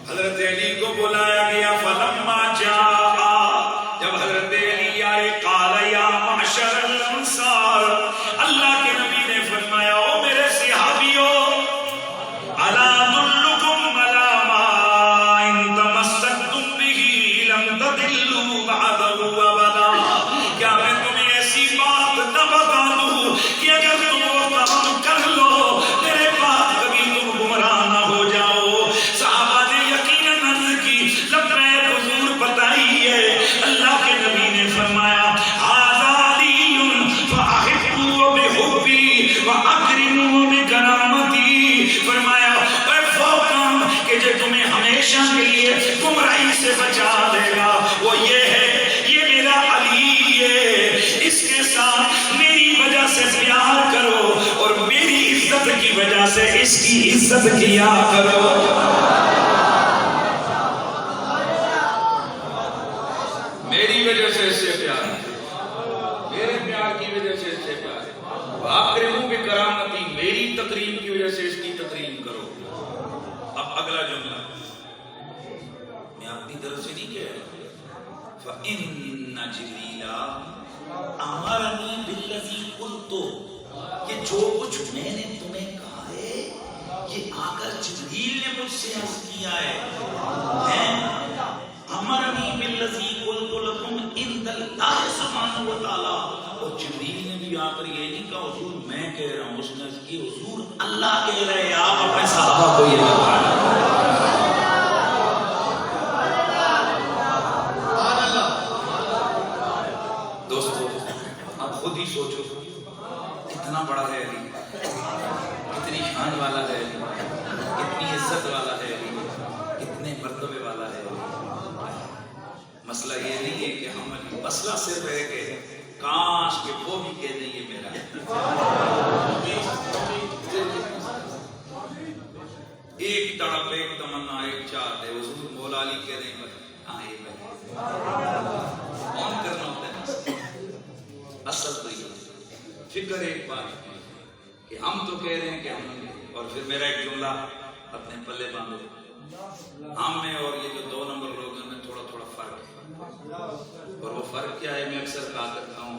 حضرت علی کو بلایا گیا. فلما جاء، جب حضرت علی آئے، قال یا معشر الانصار، اللہ کے نبی نے فرمایا او میرے صحابیوں، الا ادلکم علی ما ان تمسکتم به لم تضلوا بعده ابدا. کیا میں تمہیں ایسی بات نہ بتا دوں کہ اگر تم وہ کام کر لو میرے بعد کبھی تم گمراہ نہ ہو جاؤ؟ صحابہ نے یقیناً عرض کی لبیک حضور بتائیے. اللہ کے نبی نے فرمایا ھذا علی فاحبوا بحبی واکرموا بکرامتی. فرمایا اے وہ کام کہ جو تمہیں ہمیشہ کے لیے گمراہی سے بچا دے گا وہ یہ ہے، یہ میرا علی ہے، اس کے ساتھ میری وجہ سے پیار کرو اور میری عزت کی وجہ سے اس کی عزت کیا کرو. میری وجہ سے اس سے پیار، میرے پیار کی وجہ سے اس سے پیار. وَأَكْرِمُوا بِكَرَامَتِي، میری تکریم کی وجہ سے اس کی تکریم کرو. اب اگلا جملہ میں اپنی طرف سے نہیں کہہ رہا. فَإِنَّ جِبْرِيلَ أَمَرَنِي بِالَّذِي قُلْتُ، یہ جو کچھ میں نے تمہیں کہا ہے یہ آ کر جبریل نے مجھ سے عرض کیا ہے. امرنی بالذی قلت لکم عند اللہ سبحانہ وتعالی. اور جبریل نے بھی آ کر یہ نہیں کہا حضور میں کہہ رہا ہوں، اس نے کی حضور اللہ کہہ رہے ہیں. آپ اپنے صحابہ کو یہ بتائیں. دوستو اب خود ہی سوچو کتنا بڑا ہے علی. کتنی شان والا ہے، کتنی عزت والا ہے، کتنے مرتبے والا ہے. مسئلہ یہ نہیں ہے کہ ہم، مسئلہ صرف ہے کہ کاش کہ وہ بھی کہہ دیں یہ میرا ہے. ایک تڑپ، ایک تمنا، ایک چاہت ہے حضور مولا علی کہہ دیں ہاں یہ میرا. کون کرنا ہوتا ہے اصل تو یہ فکر ایک بات کہ ہم تو کہہ رہے ہیں کہ ہم، اور پھر میرا ایک جملہ اپنے پلے باندھو، ہم میں اور یہ جو 2 نمبر لوگ ہیں میں تھوڑا تھوڑا فرق ہے. اور وہ فرق کیا ہے؟ میں اکثر کہا کرتا ہوں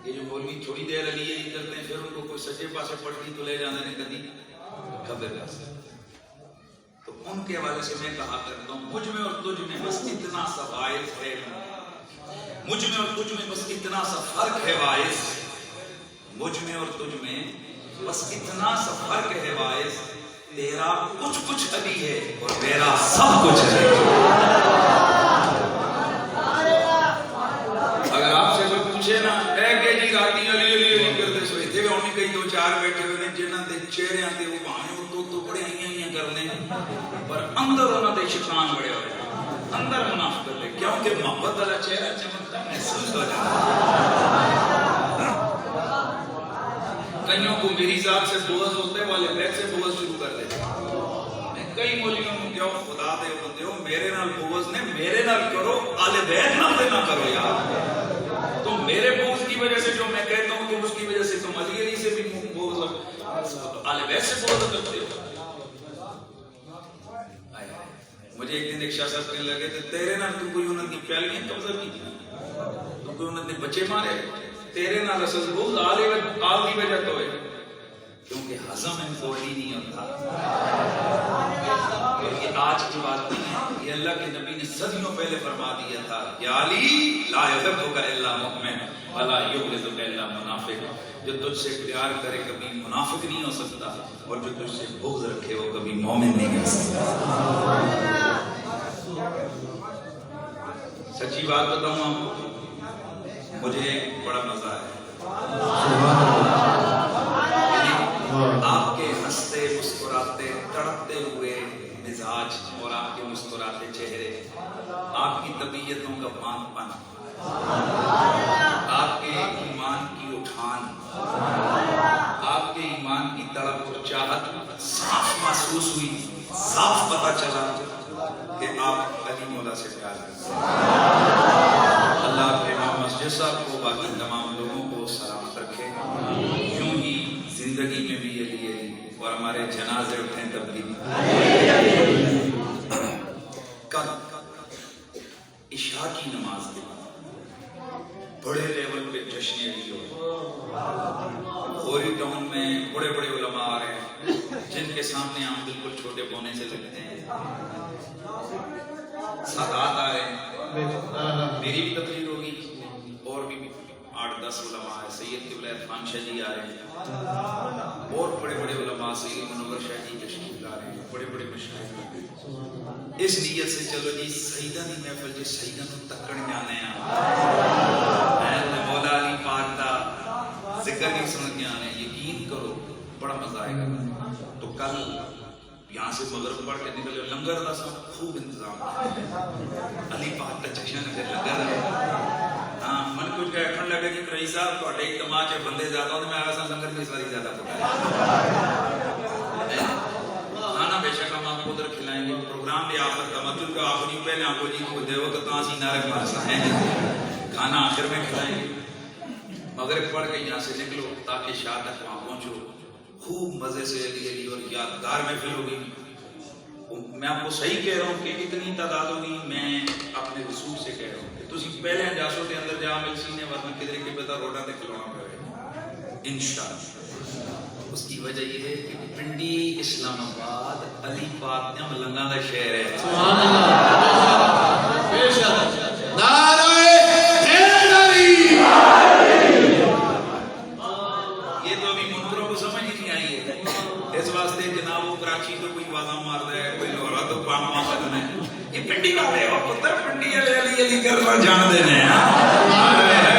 یہ جو مولوی تھوڑی دیر علی علی کرتے ہیں پھر ان کو کوئی سچے پاسے پڑھتی تو لے جانے نے کبھی خبر کر سکتے، تو ان کے حوالے سے میں کہا کرتا ہوں مجھ میں اور تجھ میں بس اتنا سا باعث ہے، مجھ میں اور تجھ میں بس اتنا سا فرق ہے باعث، مجھ میں اور تجھ میں بس اتنا سا فرق ہے باعث، تیرا کچھ کچھ علی ہے اور میرا سب کچھ ہے. اگر آپ سے کوئی پوچھے نا اے کہ جی راتی علی علی علی کرتے سوئے تھے، ہمیں کئی 2-4 بیٹھے ہوئے ہیں جنہاں دے چہرے آتے وہ بہانے تو بڑے ہیاں کرنے پر اندر انہاں دے شیطان بڑے ہوئے، اندر منافقت ہے، کیونکہ محبت والا چہرہ چمکتا محسوس ہو جاتا. کئیوں کو میری ذات سے بغض ہوتے والے بیت سے بغض شروع کر دیتے. میں کئی مولیوں کو کہو خدا دے بندے ہو میرے نال بغض نے میرے نال کرو، آل بیت نال نہ کرو یار. تو میرے بغض کی وجہ سے جو میں کہتا ہوں کہ اس کی وجہ سے تم علی علی سے بھی بغض، آل بیت سے بغض کرتے ہو. مجھے ایک دن ایک شاہ صاحب کہنے لگے تھے تیرے نال تو کوئی انہوں کی پیالیاں قبضہ کی تھی، تو کوئی انہوں نے بچے مارے، تیرے نال اصل بغض آل کی وجہ تو ہے کیونکہ ہضم ان کو ہی نہیں ہوتا. اور یہ آج کی بات نہیں ہے، یہ اللہ کے نبی نے صدیوں پہلے فرما دیا تھا یا علی لا یحبک الا مؤمن ولا یبغضک الا منافق. جو تجھ سے پیار کرے کبھی منافق نہیں ہو سکتا، اور جو تجھ سے بغض رکھے وہ کبھی مومن نہیں ہو سکتا. سچی بات بتاؤں آپ کو، مجھے بڑا مزہ ہے آپ کے ہنستے مسکراتے تڑپتے ہوئے مزاج اور آپ کے مسکراتے چہرے، آپ کی طبیعتوں کا پان پن، آپ کے ایمان کی اٹھان، آپ کے ایمان کی تڑپ اور چاہت صاف محسوس ہوئی، صاف پتہ چلا کہ آپ علی مولا سے پیار کرتے ہیں. اللہ کے امام مسجد صاحب کو باقی تمام لوگوں کو سلامت رکھے، یوں ہی زندگی میں بھی علی علی اور ہمارے جنازے اٹھیں تب بھی. کل عشاء کی نماز کے بعد بڑے لیول پہ جشن علی ہو، غوری ٹاؤن میں بڑے بڑے علماء آ رہے ہیں جن کے سامنے ہم بالکل چھوٹے پونے سے لگتے ہیں. سادات آ رہے ہیں، میری بھی تقریر ہوگی اور بھی 8-10 علماء ہیں. سید قبلہ عرفان شاہ جی آ رہے ہیں اور بڑے بڑے علماء، سید منور شاہ جی تشریف لا رہے ہیں، بڑے بڑے مشاہد. اس نیت سے چلو جی سیدہ دی محفل جی سیدہ نو تکڑ جانے ہیں، مولا علی پاک دا ذکر نہیں سن کے آنے. یقین کرو بڑا مزہ آئے گا. تو کل یہاں سے مغرب پڑھ کے نکلے، لنگر دا سب خوب انتظام علی پاک کا جشن ہے، لنگر ہے. ہاں من کچھ کہنے لگے کہ رئیس صاحب تو اجتماع چ بندے زیادہ ہوتے، میں آسان لنگر میں اس باری زیادہ پکایا. کھانا بے شک ہم آپ کو ادھر کھلائیں گے. پروگرام بھی آخر تمدن کا آخری پہلے آپ کو جی کو دے وقت تو آسی نارک مارسا ہے، کھانا آخر میں کھلائیں گے. مغرب پڑھ کے یہاں سے نکلو تاکہ شاہ تک وہاں پہنچو. خوب مزے سے علی علی اور یادگار محفل ہوگی. میں آپ کو صحیح کہہ رہا ہوں کہ اتنی تعداد ہوگی، میں اپنے رسول سے کہہ رہا ہوں کہ تسی پہلے جاسو کے اندر جا مل سینے ورنہ کدھر کے پتا روڈا تے کھلونا پڑے انشاءاللہ. اس کی وجہ یہ ہے کہ پنڈی اسلام آباد علی پاک نے ملنگا کا شہر ہے. سبحان اللہ، بے شک نعرہ حیدری. یہ تو ابھی منکروں کو سمجھ ہی نہیں آئی ہے. اس واسطے جناب وہ کراچی تو کوئی والا مارتا ہے، کوئی لہورا تو پام مارتا ہے. یہ پنڈی کا پہ پتر پنڈی علی علی علی کر جان دینے ہیں.